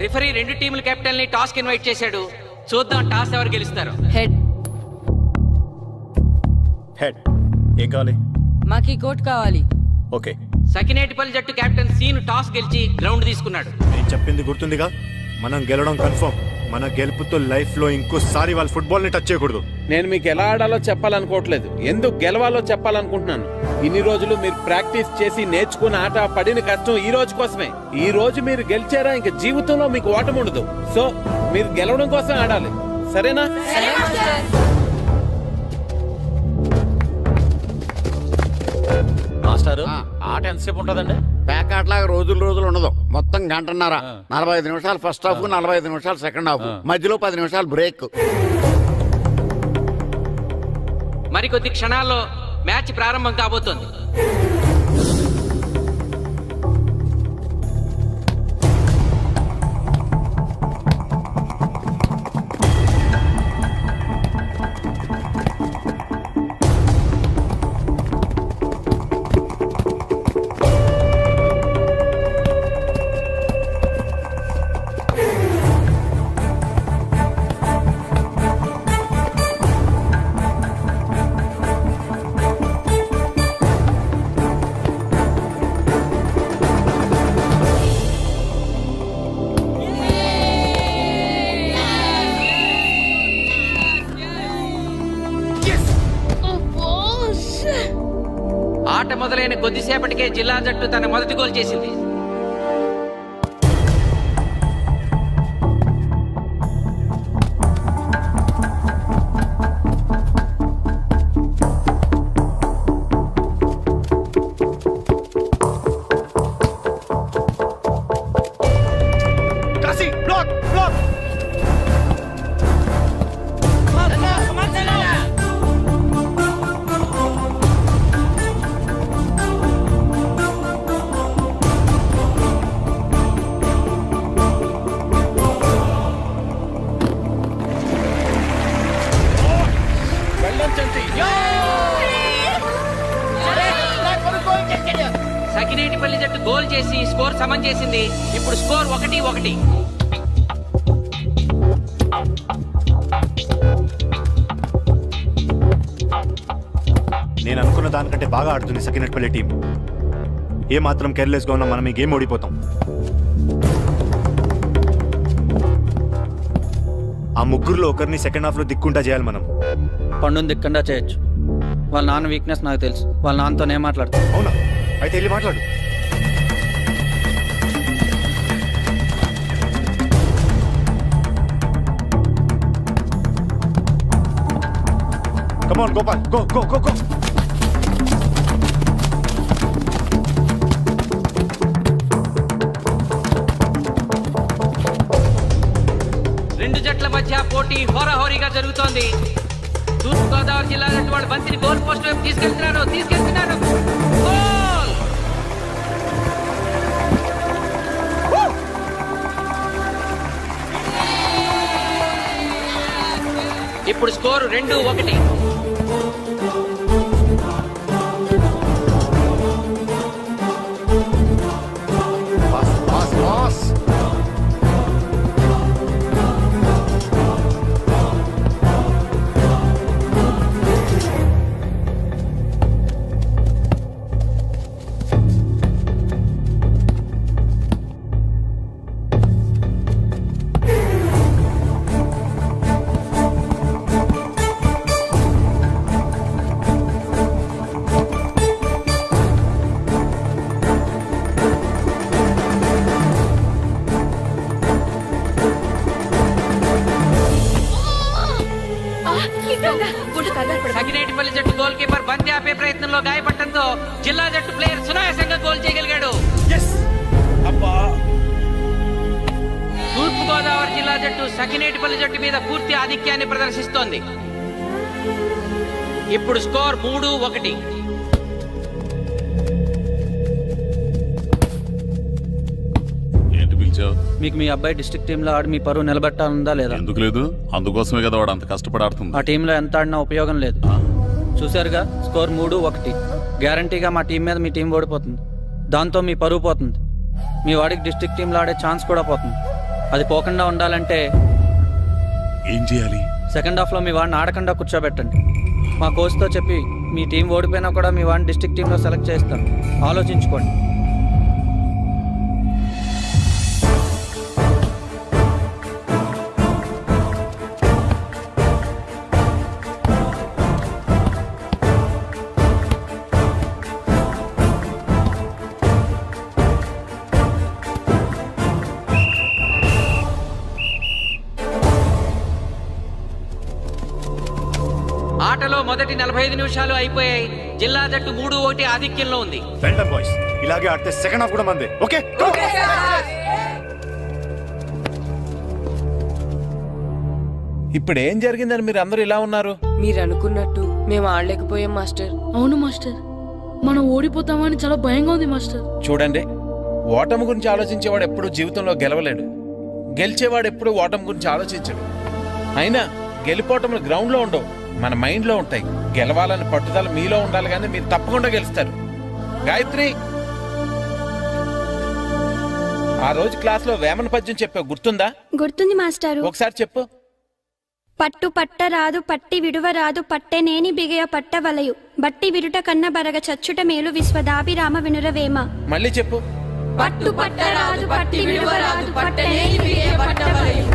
రిఫరీ రెండు టీముల కెప్టెన్ ని టాస్ కి ఇన్వైట్ చేశాడు. చూద్దాం టాస్ ఎవరు గెలుస్తారు. హెడ్. హెడ్. ఏం కావాలి? మాకి కోట్ కావాలి. ఓకే. సకినేటిపల్లి జట్టు కెప్టెన్ సీను టాస్ గెలిచి గ్రౌండ్ తీసుకున్నాడు. నేను చెప్పింది గుర్తుందిగా, మనం గెలవడం కన్ఫర్మ్. మన గెలుపుతో లైఫ్ లో ఇంకోసారి వాళ్ళ ఫుట్బాల్ ని టచ్ చేయకూడదు. నేను మీకు ఎలా ఆడాలో చెప్పాలనుకోవట్లేదు, ఎందుకు గెలవాలో చెప్పాలనుకుంటున్నాను. ఇన్ని రోజులు మీరు ప్రాక్టీస్ చేసి నేర్చుకున్న ఆట పడిన కష్టం ఈ రోజు కోసమే. ఈ రోజు మీరు గెలిచారా, ఇంక జీవితంలో మీకు ఓటమి ఉండదు. సో మీరు గెలవడం కోసం ఆడాలి, సరేనా? మాస్టారు, ఆట ఎంతసేపు ఉంటుందండి? పేకాట్లాగా రోజులు ఉండదు. మొత్తం గంటన్నర. 45 నిమిషాలు ఫస్ట్ హాఫ్, 45 నిమిషాలు సెకండ్ హాఫ్, మధ్యలో 10 నిమిషాలు బ్రేక్. మరికొద్ది క్షణాల్లో మ్యాచ్ ప్రారంభం కాబోతోంది. ఆట మొదలైన కొద్దిసేపటికే జిల్లా జట్టు తన మొదటి గోల్ చేసింది. Kashi black black. సకినేటిపల్లి జట్టు గోల్ చేసి స్కోర్ సమం చేసింది. ఇప్పుడు స్కోర్ 1-1. నేను అనుకున్న దానికంటే బాగా ఆడుతుంది సకినట్పల్లి టీం. ఏ మాత్రం కేర్లెస్గా ఉన్నా మనం ఈ గేమ్ ఓడిపోతాం. ఆ ముగ్గురులో ఒకరిని సెకండ్ హాఫ్ లో దిక్కుంటా చేయాలి మనం. పండుని దిక్కుండా చేయొచ్చు. వాళ్ళ నాన్న వీక్నెస్ నాకు తెలుసు. వాళ్ళ నాన్నతోనే మాట్లాడతాను. అవునా? అయితే వెళ్ళి మాట్లాడు. Come on, Gopal. Go, go, go, go. రెండు జట్ల మధ్య పోటీ హోరాహోరీగా జరుగుతోంది. తూర్పుగోదావరి జిల్లా జట్టు వాళ్ళు బంతిని గోల్ పోస్ట్ వైపు తీసుకెళ్తున్నారు. గోల్! ఇప్పుడు score 2-1. Pass, pass, pass. Sakinetipalli జట్టు గోల్ కీపర్ బంతి ఆపే ప్రయత్నంలో గాయపడటంతో జిల్లా జట్టు ప్లేయర్ సునాయాసంగా గోల్ చేయగలిగాడు. తూర్పుగోదావరి జిల్లా జట్టు సకినేటిపల్లి జట్టు మీద పూర్తి ఆధిక్యాన్ని ప్రదర్శిస్తోంది. ఇప్పుడు స్కోర్ 3-1. మీకు మీ అబ్బాయి డిస్ట్రిక్ట్ టీంలో ఆడి మీ పరువు నిలబెట్టాలందా లేదా? ఎందుకు లేదు? అందుకోసమే కదా వాడు అంత కష్టపడి ఆడుతుంది. ఆ టీంలో ఎంత ఆడినా ఉపయోగం లేదు. చూసారుగా, స్కోర్ 3-1. గ్యారంటీగా మా టీం మీద మీ టీం ఓడిపోతుంది. దాంతో మీ పరువు పోతుంది. మీ వాడికి డిస్ట్రిక్ట్ టీంలో ఆడే ఛాన్స్ కూడా పోతుంది. అది పోకుండా ఉండాలంటే ఏం చేయాలి? సెకండ్ హాఫ్లో మీ వాడిని ఆడకుండా కూర్చోబెట్టండి. మా కోచ్తో చెప్పి మీ టీం ఓడిపోయినా కూడా మీ వాడిని డిస్ట్రిక్ట్ టీంలో సెలెక్ట్ చేస్తాను. ఆలోచించుకోండి. ఆటలో మొదటి 45 నిమిషాలు అయిపోయాయి. జిల్లా జట్టు 3-1 ఆధిక్యంలో ఉంది. వెల్డన్ బాయ్స్, ఇలాగే ఆడితే సెకండ్ హాఫ్ కూడా మందే. ఓకే? ఇప్పుడు ఏం జరిగిందని మీరు అందరూ ఇలా ఉన్నారు? మీరు అనుకున్నట్టు మేము ఆడలేకపోయాం మాస్టర్. అవును మాస్టర్, మనం ఓడిపోతామని చాలా భయంగా ఉంది మాస్టర్. చూడండి, ఓటమి గురించి ఆలోచించేవాడు ఎప్పుడు జీవితంలో గెలవలేడు, గెలిచేవాడు ఎప్పుడు ఓటమి గురించి ఆలోచించడు. అయినా గెలిపోవటములు గ్రౌండ్లో ఉండవు, మన మైండ్లో ఉంటాయి. గెలవాలని పట్టుదల మీలో ఉండాలి, కానీ మీరు తప్పకుండా గెలుస్తారు. గాయత్రి, ఆ రోజు క్లాస్లో వేమన పద్యం చెప్పావు, గుర్తుందా? గుర్తుంది మాస్టారు. ఒకసారి చెప్పు. పట్టు పట్ట రాదు పట్టి విడువ రాదు పట్టెనేని బిగయ పట్ట వలయు బట్టి విరుట కన్న బరగ చచ్చుట మేలు విశ్వదాభిరామ వినురవేమ. మళ్ళీ చెప్పు. పట్టు పట్ట రాదు పట్టి విడువ రాదు పట్టనేని బిగయ పట్ట వలయు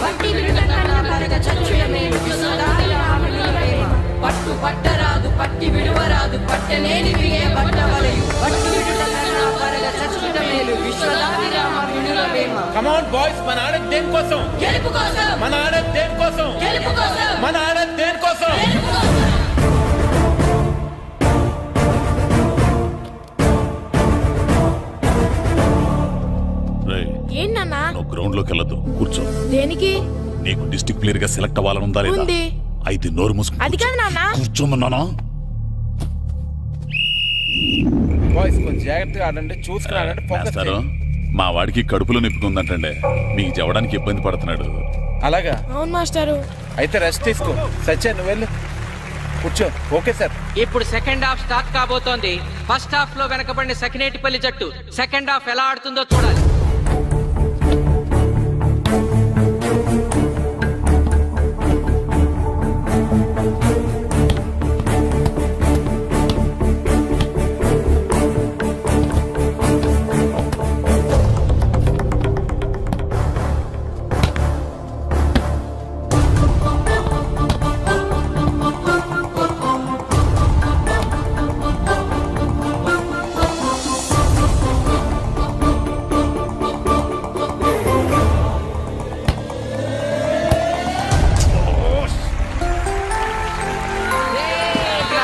బట్టి విరుట కన్న బరగ చచ్చుట మేలు విశ్వదాభిరామ వినురవేమ. పట్టు పట్ట రాదు పట్టి విడువ రాదు పట్టనేని బిగయ పట్ట వలయు బట్టి విరుట కన్న బరగ చచ్చుట మేలు విశ్వదాభిరామ వినురవేమ. కమ్ ఆన్ బాయ్స్, మన ఆడేది దేనికోసం? గెలుపు కోసం. మన ఆడేది దేనికోసం? గెలుపు కోసం. మన ఆడేది దేనికోసం? గెలుపు కోసం. రేయ్, ఏంటన్నా? నువ్వు గ్రౌండ్ లోకి వెళ్ళదు, కూర్చో. దేనికి? నీకు డిస్ట్రిక్ట్ ప్లేయర్ గా సెలెక్ట్ అవ్వాలని ఉందా లేదా? ఉంది. అయితే నోరు మూసుకుని అది కాదు నాన్న. కూర్చోమన్నానా? బాయ్స్ కొంచెం జాగ్రత్తగా ఆడండి, చూసుకుని ఆడండి, ఫోకస్ మాస్టారు, చేయండి. మా వాడికి కడుపులో నొప్పుకుందంటండి, మీకు చెప్పడానికి ఇబ్బంది పడుతున్నాడు. అలాగా? అవును మాస్టారు. అయితే రెస్ట్ తీసుకో. సత్య, నువ్వు వెళ్ళు, కూర్చో. Okay sir. ఇప్పుడు సెకండ్ హాఫ్ స్టార్ట్ కాబోతోంది. ఫస్ట్ హాఫ్ లో వెనకబడిన సకినేటిపల్లి జట్టు సెకండ్ హాఫ్ ఎలా ఆడుతుందో చూడాలి.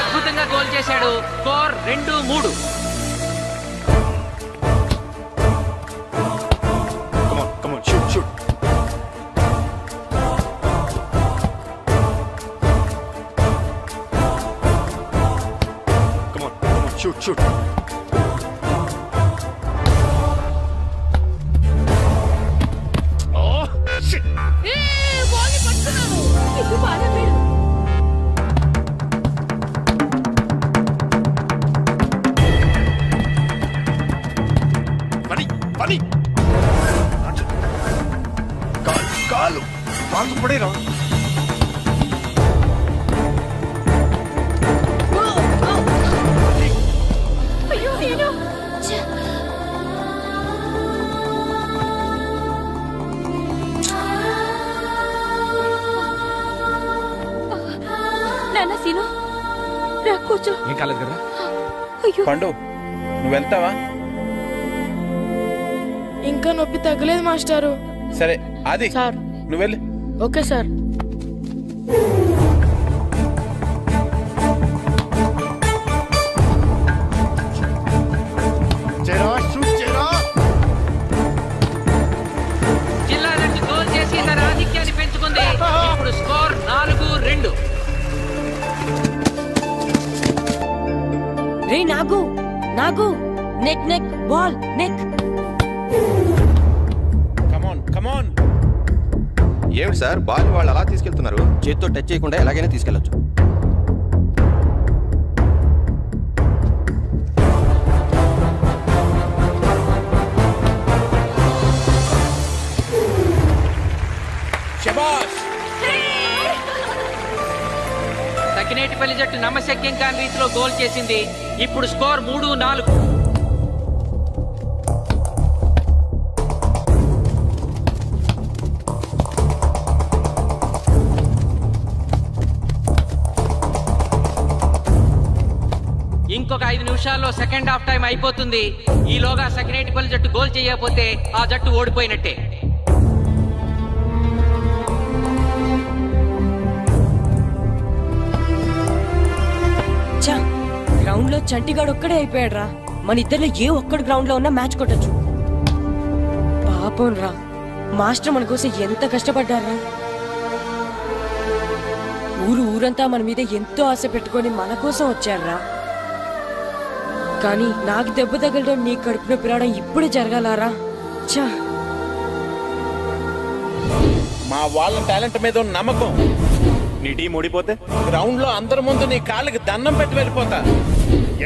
అద్భుతంగా గోల్ చేశాడు. Score 2-3. Come on, shoot. Come on, shoot. Oh, shit. Ball పట్టుకున్నాను. ఇది బాగా వీడు. పని కాలు పడేరా. అయ్యో నేను నాన్న సీను రా కూర్చో. ఏం కాలేదు కదా? అయ్యో పండు, నువ్వు వెళ్తావా? ఇంకా నొప్పి తగ్గలేదు మాస్టారు. సరే, ఆది సార్. నువ్వు వెళ్ళు. Okay sir. జిల్లా జట్టు గోల్ చేసి తన ఆధిక్యాన్ని పెంచుకుంది. ఇప్పుడు స్కోర్ 4-2. రే నాగు నెక్ బాల్ నెక్. కమాన్. ఏమిటి సార్, బాల్ వాళ్ళు అలా తీసుకెళ్తున్నారు? చేతితో టచ్ చేయకుండా ఎలాగైనా తీసుకెళ్లొచ్చు. శబాష్. సకినేటిపల్లి జట్టు నమ్మశక్యం కాని రీతిలో గోల్ చేసింది. ఇప్పుడు స్కోర్ 3-4. ఇంకొక 5 నిమిషాల్లో సెకండ్ హాఫ్ టైం అయిపోతుంది. ఈలోగా సకినేటిపల్లి జట్టు గోల్ చేయకపోతే ఆ జట్టు ఓడిపోయినట్టే. గ్రౌండ్ లో చంటిగాడు ఒక్కడే అయిపోయాడు రా. మన ఇద్దరిలో ఏ ఒక్కడు గ్రౌండ్ లో ఉన్నా మ్యాచ్ కొట్టచ్చు. పాపం రా, మాస్టర్ మన కోసం ఎంత కష్టపడ్డారా. ఊరంతా మన మీద ఎంతో ఆశ పెట్టుకొని మన కోసం వచ్చాడ్రా. కానీ నాకు దెబ్బ తగలడం నీ కడుపు నొప్పి రావడం ఇప్పుడే జరగాలారా? ఛా! మా వాళ్ళ టాలెంట్ మీద ఉన్న నమ్మకం. నీ టీం ఓడిపోతే గ్రౌండ్ లో అందరి ముందు నీ కాళ్ళకి దండం పెట్టి వెళ్ళిపోతా.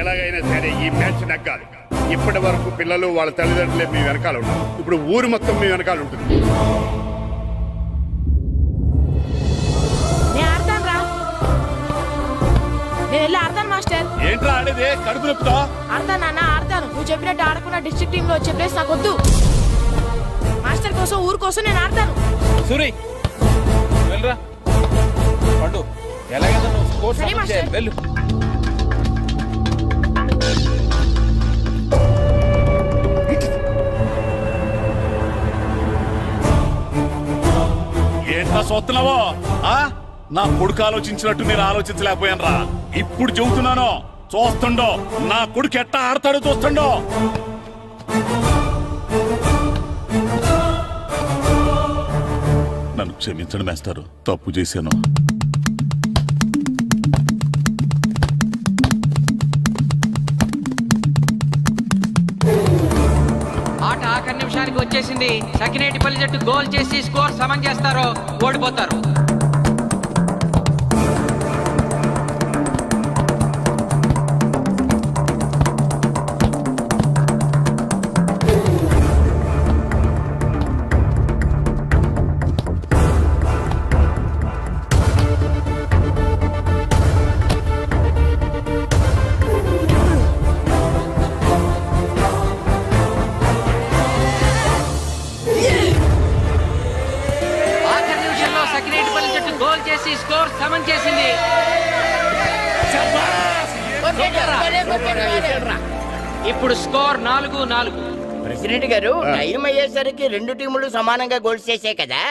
ఎలాగైనా సరే ఈ మ్యాచ్ నెగ్గాలి. ఇప్పటి వరకు పిల్లలు వాళ్ళ తల్లిదండ్రులే మీ వెనకాల ఉంటారు. ఇప్పుడు ఊరు మొత్తం మీ వెనకాల ఉంటుంది. నేను ఆడతాను రా. నేను వెళ్ళి ఆడతాను మాస్టర్. ఏంట్రా ఆడేది కడుపు నొప్పుతో? ఆడతాను నాన్న, ఆడతాను. నువ్వు చెప్పినట్టు ఆడకుండా డిస్ట్రిక్ట్ టీమ్ లో వచ్చే ప్లేస్ నాకు వద్దు. మాస్టర్ కోసం, ఊరు కోసం నేను ఆడతాను. సూరి వెళ్ళరా. పండు ఎలాగైనా నువ్వు స్కోర్ సరే, సమన్ చేయాలి. మాస్టర్. వెళ్ళు. ఏంట్రా చూస్తున్నావో? నా కొడుకు ఆలోచించినట్టు నేను ఆలోచించలేకపోయాను రా. ఇప్పుడు చెబుతున్నాను, చూస్తుండో నా కొడుకు ఎట్టా ఆడతాడో చూస్తుండో. నన్ను క్షమించండి మాస్టారు, తప్పు చేశాను. ఆట ఆఖరి నిమిషానికి వచ్చేసింది. సకినేటిపల్లి జట్టు గోల్ చేసి స్కోర్ సమం చేస్తారో ఓడిపోతారు. ఆఖరి నిమిషంలో సకినేటిపల్లి జట్టు గోల్ చేసి స్కోర్ సమం చేసింది. ఇప్పుడు స్కోర్ 4-4. ప్రెసిడెంట్ గారు, టైం అయ్యేసరికి రెండు టీములు సమానంగా గోల్స్ చేసాయి కదా,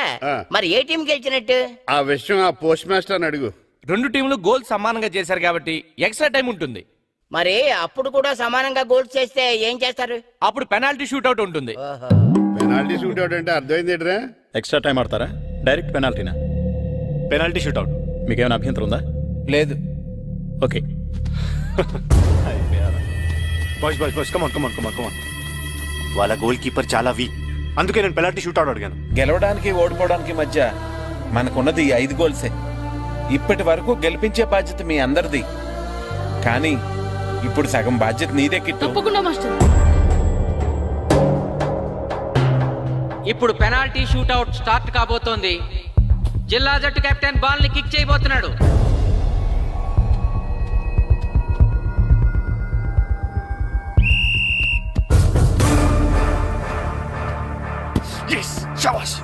మరి ఏ టీం గెలిచినట్టు? ఆ విషయం ఆ పోస్ట్ మాస్టర్ అడుగు. రెండు టీంలు గోల్ సమానంగా చేశారు కాబట్టి ఎక్స్ట్రా టైం ఉంటుంది. మరి అప్పుడు కూడా సమానంగా గోల్స్ చేస్తే ఏం చేస్తారు? అప్పుడు పెనాల్టీ షూట్అవుట్ ఉంటుంది. పెనాల్టీ షూట్ అవుట్ అంటే అర్థమైంది ఏంట్రా? ఎక్స్ట్రా టైం ఆడతారా? డైరెక్ట్ పెనాల్టీనా? Penalty shootout. మీకేమైనా అభ్యంతరం ఉందా? లేదు. Okay. Boys boys boys come on come on come on come on. వాళ్ళ గోల్ కీపర్ చాలా వీక్, అందుకే నేను పెనాల్టీ షూట్అవుట్ అడిగాను. గెలవడానికి ఓడిపోవడానికి మధ్య మనకున్నది ఈ 5 గోల్సే. ఇప్పటి వరకు గెలిపించే బాధ్యత మీ అందరిది. కానీ ఇప్పుడు సగం బాధ్యత నీదే కిట్టు. తప్పకుండా మాస్టర్. ఇప్పుడు పెనాల్టీ షూట్అవుట్ స్టార్ట్ కాబోతోంది. జిల్లా జట్టు కెప్టెన్ బాల్ ని కిక్ చేయబోతున్నాడు. Yes, shabash.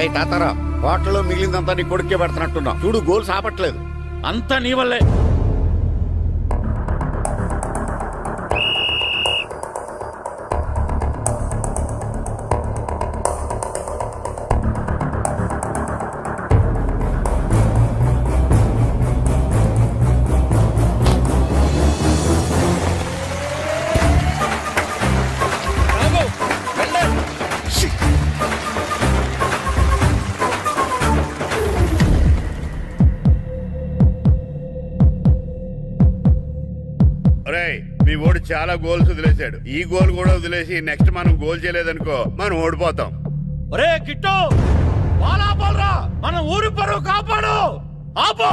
ఏ తాతారా, హోటల్లో మిగిలిందంతా నీ కొడుకే పెడుతున్నట్టున్నా. చూడు, గోల్స్ ఆపట్లేదు. అంతా నీ వల్లే. చాలా గోల్స్ వదిలేశాడు. ఈ గోల్ కూడా వదిలేసి నెక్స్ట్ మనం గోల్ చేయలేదనుకో మనం ఓడిపోతాం. ఒరే కిట్టు, బాలా బాలరా, మన ఊరి పరువు కాపాడు. ఆపో.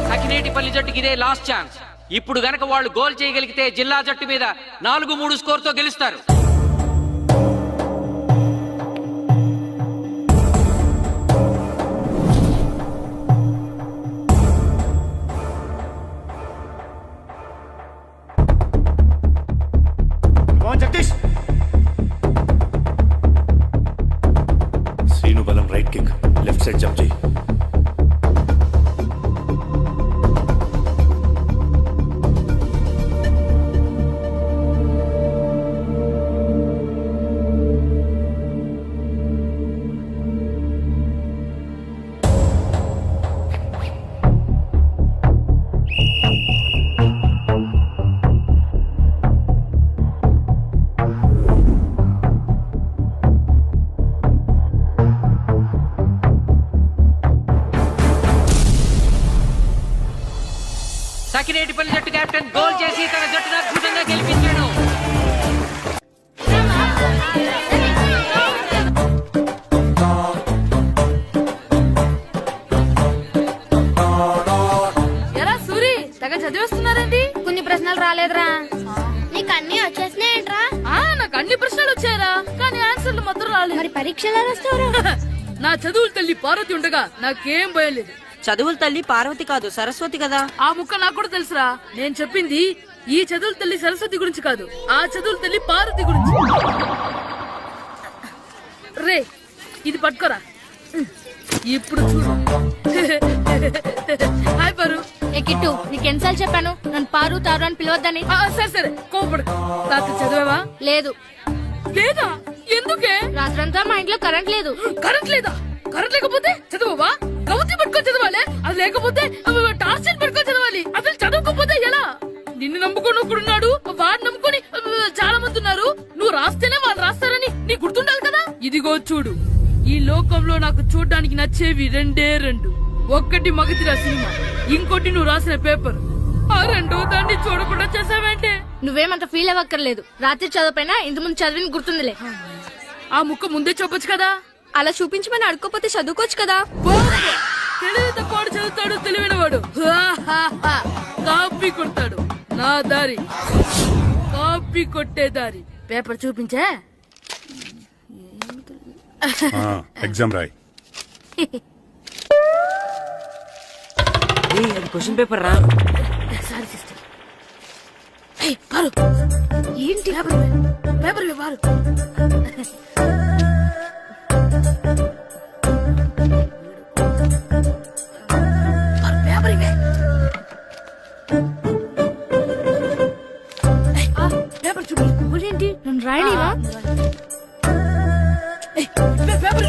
సకినేటిపల్లి జట్టుకి ఇదే లాస్ట్ ఛాన్స్. ఇప్పుడు గనక వాళ్ళు గోల్ చేయగలిగితే జిల్లా జట్టు మీద 4-3 స్కోర్తో గెలుస్తారు. జగదీష్, శ్రీను బలం right kick, left side jump చేయి. సకినేటిపల్లి జట్టు కెప్టెన్ గోల్ చేసి తన జట్టును అద్భుతంగా గెలిపించాడు. ఎరా సూరి, తెగ చదివేస్తున్నారండి. కొన్ని ప్రశ్నలు రాలేదురా. నీకు అన్ని వచ్చేసినాయంట్రా? నాకు అన్ని ప్రశ్నలు వచ్చాయరా, కానీ ఆన్సర్లు మాత్రం రాలేదు. మరి పరీక్షలు వస్తావురా? నా చదువుల తల్లి పార్వతి ఉండగా నాకేం భయం లేదు. చదువుల తల్లి పార్వతి కాదు, సరస్వతి కదా. ఆ ముక్క నాకు కూడా తెలుసురా. నేను చెప్పింది ఈ చదువుల తల్లి సరస్వతి గురించి కాదు, ఆ చదువుల తల్లి పార్వతి గురించి. రే, ఇది పట్టుకోరా. ఇప్పుడు చూడు. హాయ్ పారు. కిట్టు, నీకు ఎన్నిసార్లు చెప్పాను నన్ను పారు తారు అని పిలవద్దని? సరే సరే, కోపడు. రాత్రి చదివావా? లేదు. లేదా? ఎందుకే? రాత్రంతా మా ఇంట్లో కరెంట్ లేదు. కరెంట్ లేదా? కరెంట్ లేకపోతే చదవవా? కవిత పట్టుకొని చదవాలి. అది లేకపోతే టార్చ్ పట్టుకొని చదవాలి. అసలు చదవకపోతే ఎలా? నిన్ను నమ్ముకొని ఒకడున్నాడు, వాడు నమ్ముకొని చాలా మంది ఉన్నారు. నువ్వు రాస్తేనే వాళ్ళు రాస్తారని నీకు గుర్తుండాలి కదా. ఇదిగో చూడు, ఈ లోకంలో నాకు చూడ్డానికి నచ్చేవి రెండే రెండు. ఒక్కటి మగతిరా సినిమా, ఇంకోటి నువ్వు రాసిన పేపర్. ఆ రెండో దాన్ని చూడకుండా చేసావేంటే? నువ్వేమంత ఫీల్ అవ్వక్కర్లేదు. రాత్రి చదవపోయినా ఇంత ముందు చదివిన గుర్తుందిలే. ఆ ముక్క ముందే చెప్పొచ్చు కదా. అలా చూపించమని అడుక్కోపోతే చదువుకోవచ్చు కదా. తెలివి తక్కువ చదువుతాడు, తెలివైనవాడు కాపీ కొడతాడు. నా దారి కాపీ కొట్టే దారి. పేపర్ చూపించే. ఎగ్జామ్ రాయ్. క్వశ్చన్ పేపర్ రా. Sorry sister. పారు, ఏంటి పేపర్? పేపర్ పారు. పేపర్ ఇవే. పేపర్ చూడు. ఏంటి నన్ను రాయనివా? పేపర్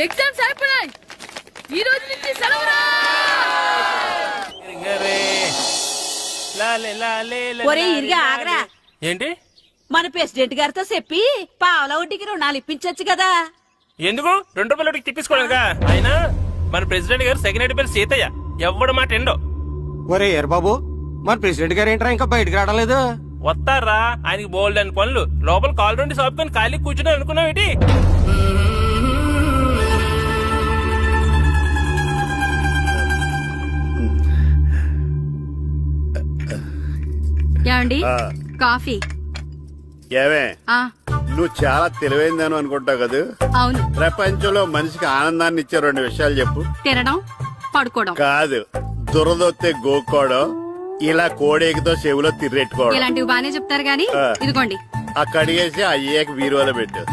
ఎగ్జామ్స్ అయిపోయాయి. ఈ రోజు నుంచి సెలవురా. ఒరే ఇరిగా ఆగరా. ఏంటి? మన ప్రెసిడెంట్ గారితో చెప్పి పావలా వడ్డీకి రుణాలు ఇప్పించొచ్చు కదా. ఎందుకు? 2 రూపాయలు తిప్పించుకోలేదుగా. అయినా మన ప్రెసిడెంట్ గారు సెక్రటరీ సీతయ్య ఎవడు మాట ఎండో. ఒరే ఎర్ బాబు, మన ప్రెసిడెంట్ గారు ఏంట్రా ఇంకా బయటకు రావడం లేదు? వస్తారా, ఆయనకి బోల్డ్ అని పనులు. లోపల కాల్ నుండి సాపుకొని ఖాళీ కూర్చుని అనుకున్నావు ఏంటి? ఏమండి, కాఫీ. ఏమే నువ్వు చాలా తెలివైందని అనుకుంటావు కదా. అవును. ప్రపంచంలో మనిషికి ఆనందాన్ని ఇచ్చే 2 విషయాలు చెప్పు. తినడం, పడుకోవడం. కాదు, దురదొత్తే గోక్కోవడం, ఇలా కోడేకితో చెవులో తిర్రెట్టుకోవడం. ఇలాంటివి బానే చెప్తారు గాని ఆ. ఇదిగోండి. ఆ కడిగేసి అయ్యాక బీరువాలో పెట్టు.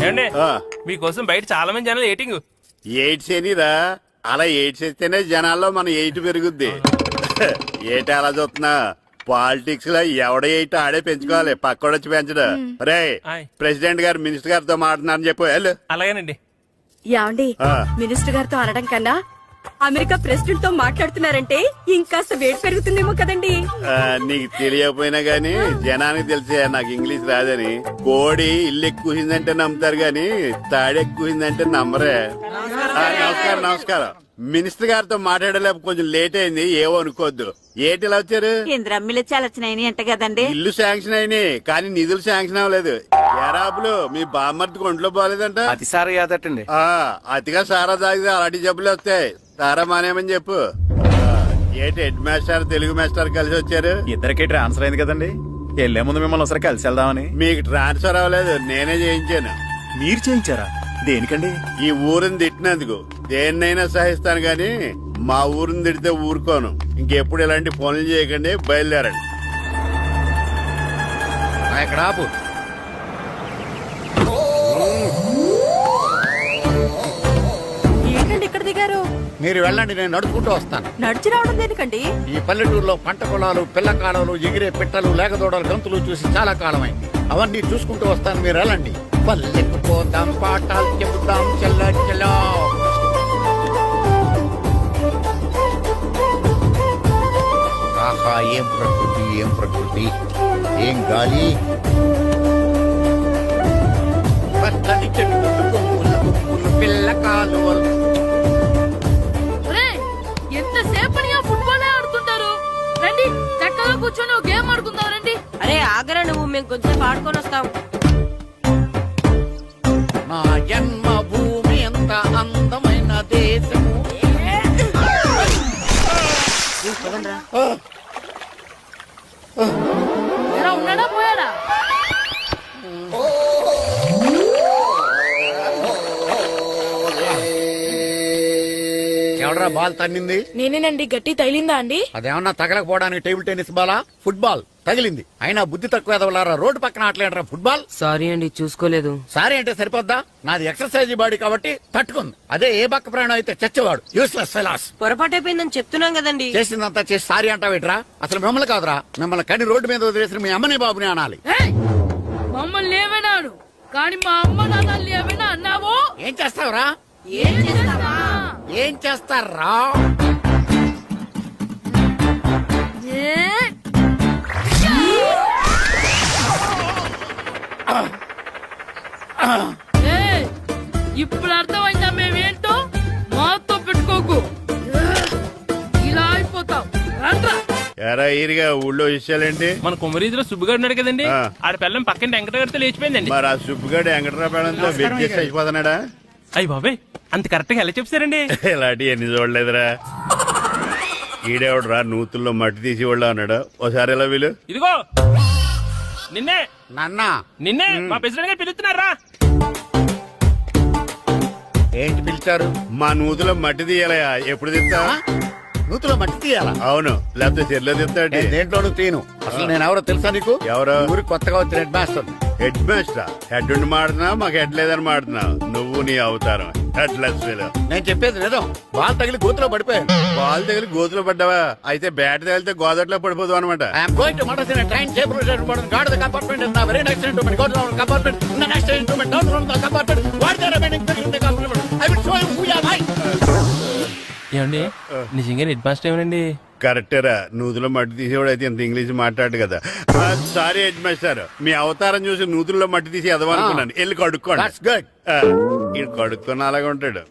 ఏమండి ఆ, మీకోసం బయట చాలా మంది జనాలు ఏటింగ్. ఎయిడ్స్ ఏనిరా, అలా ఎయిడ్స్ ఇస్తేనే జనాల్లో మన ఎయిట్ పెరుగుద్ది. ఏటి అలా చూస్తున్నా, పాలిటిక్స్ లో ఎవడ ఎయిట్ ఆడే పెంచుకోవాలి, పక్కోడొచ్చి పెంచడు. రే, ఆయ్. ప్రెసిడెంట్ గారు మినిస్టర్ గారితో మాట్లాడుతున్నారని చెప్పు. వెళ్ళు. అలాగేనండి. యాండి ఆ, మినిస్టర్ గారితో అనడం కన్నా అమెరికా ప్రెసిడెంట్ తో మాట్లాడుతున్నారంటే ఇంకాస్త వేడి పెరుగుతుందేమో కదండి. ఆ, నీకు తెలియకపోయినా గానీ జనానికి తెలిసే నాకు ఇంగ్లీష్ రాదని. కోడి ఇల్లు ఎక్కువసిందంటే నమ్ముతారు గాని తాడెక్కువసిందంటే నమ్మరే. ఆ, నమస్కారం నమస్కారం. మినిస్టర్ గారితో మాట్లాడలేక కొంచెం లేట్ అయింది, ఏమో అనుకోవద్దు. ఏటి ఇలా వచ్చారు? ఇంద్రమ్మిలు చాలా వచ్చినాయని అంట కదండి. ఇల్లు శాంక్షన్ అయినాయి కానీ నిధులు శాంక్షన్ అవ్వలేదు. ఎరాబులు మీ బామ్మర్తికి ఒంట్లో బాగాలేదంట. అతిసారి యాదటండి. ఆ, అతిగా సారా తాగితే అలాంటి జబ్బులు వస్తాయి. సారా మానేమని చెప్పు. ఆ, ఏటి హెడ్ మాస్టర్ తెలుగు మాస్టర్ కలిసి వచ్చారు? ఇద్దరికి ట్రాన్స్ఫర్ అయింది కదండి, వెళ్లే ముందు మిమ్మల్ని ఒకసారి కలిసి వెళ్దామని. మీకు ట్రాన్స్ఫర్ అవ్వలేదు, నేనే చేయించాను. మీరు చేయించారా? దేనికండి? ఈ ఊరిని తిట్టినందుకు దేన్నైనా సహిస్తాను గాని మా ఊరిని తిడితే ఊరుకోను. ఇంకెప్పుడు ఇలాంటి పనులు చేయకండి, బయలుదేరండి. ఇక్కడ ఆపు. ఏంటండి ఇక్కడ దిగారు? మీరు వెళ్ళండి, నేను నడుచుకుంటూ వస్తాను. నడిచి రావడం దేనికండి? ఈ పల్లెటూరులో పంట పొలాలు, పిల్ల కాలాలు, ఎగిరే పిట్టలు, లేకదోడలు, గంతులు చూసి చాలా కాలమైంది. అవన్నీ చూసుకుంటూ వస్తాను, మీరు వెళ్ళండి. పల్లెకు పోతాం, పాఠాలు చెబుతాం, చెల్ల చెల్లో. ఆహా, ఏం ప్రకృతి, ఏం ప్రకృతి, ఏం గాలి. పచ్చని చెట్లు, కొమ్ములు, కొమ్ములు, పిల్ల కాలువలు. ఒరేయ్, ఎంతసేపని ఆ ఫుట్బాల్ ఆడుతుంటారు? రండి, చక్కగా కూర్చొని ఒక గేమ్ ఆడుకుందాం రండి. అరే ఆగరా నువ్వు, మేము కొంచెం ఆడుకొని వస్తాం. నా జన్మ భూమి ఎంత అందమైన దేశము. ఎలా ఉన్నాడా పోయాడా? ఎవడరా బాల్ తన్నింది? నేనేనండి. గట్టి తగిలిందా అండి? అదేమన్నా తగలకపోవడానికి టేబుల్ టెన్నిస్ బాలా, ఫుట్బాల్ తగిలింది. అయినా బుద్ధి తక్కువ ఎదవలారా, రోడ్డు పక్కన ఆటలేడరా ఫుట్బాల్. సారీ అండి, చూసుకోలేదు. సారీ అంటే సరిపోద్దా? నాది ఎక్సర్సైజ్ బాడీ కాబట్టి తట్టుకుంది. అదే ఏ బక్క ప్రాణం అయితే చచ్చేవాడు. Useless fellas. పొరపాటు అయిపోయిందని చెప్తున్నాం కదండి. చేసిందంతా చేసి సారీ అంటావేట్రా? అసలు మిమ్మల్ని కాదురా, మిమ్మల్ని కని రోడ్డు మీద వదిలేసిన మీ అమ్మని బాబుని అనాలి. ఏయ్, మమ్మల్ని ఏమైనాడు కానీ మా అమ్మ నాన్నల్ని ఏమైనా అన్నావో? ఏం చేస్తావురా? ఏం చేస్తావా? ఏం చేస్తారా? ఏ? ఏయ్, ఇప్పుడు అర్థమైందా మేమేంటో? మాతో పెట్టుకోకు, ఇలా అయిపోతాం. రండ్రా. ఎరా ఈరిగా ఊళ్ళో విషయాలేంటి? మన కుమరీధిలో సుబ్బుగాడు ఉన్నాడు కదండి, ఆ. ఆడ పిల్లం పక్కన వెంకటగారితో లేచిపోయిందండి. మరి ఆ సుబ్బుగాడు వెంకటరాపేడంతో వెచ్చేసి అయిపోతున్నాడా? అయ్యి బాబాయ్, అంత కరెక్ట్ గా ఎలా చెప్తారండి? ఇలాంటి ఎన్ని చూడలేదురా. ఈడేవడరా నూతుల్లో మట్టి తీసి వాళ్ళు అన్నాడు. ఒకసారి ఎలా వీలు? ఇదిగో నిన్నే నాన్నా, నిన్నే మా ప్రెసిడెంట్ గారు పిలుస్తున్నారా? ఏంటి పిలిచారు? మా నూతులో మట్టి తీయాలయా. ఎప్పుడు తీస్తా? నూతులో మట్టి తీయాలా? అవును, లేకపోతే చెర్లో తీస్తాడు. నేను దేంట్లోనూ తీను. అసలు నేను ఎవరో తెలుసా నీకు? ఎవరు? ఊరికి కొత్తగా వచ్చిన head master. Head master? Head ఉండి మాడుతున్నావు, మాకు హెడ్ లేదని మాడుతున్నావు. నువ్వు నీ అవతారం హెడ్ లెస్ ఫెలో. నేను చెప్పేది నిజం. బాల్ తగిలి గోతులో పడిపోయాను. బాల్ తగిలి గోతులో పడ్డావా? అయితే బ్యాట్ తగిలితే గోదట్లో పడిపోదు అనమాట. I'm going to murders in a train cheaper guard the compartment in the very next instrument go down compartment in the next instrument down from the compartment what the remaining thing in the compartment I will show you who you are. ఏమండి నిజంగా head master ఏమనండి? కరెక్టేరా, నూతులో మట్టి తీసేవాడు అయితే ఇంత English మాట్లాడు కదా. Sorry head master, మీ అవతారం చూసి నూతుల్లో మట్టి తీసి ఎదవనుకున్నాను. వెళ్ళి కడుక్కోండి. That's good. ఇది కడుక్కొని అలాగే ఉంటాడు.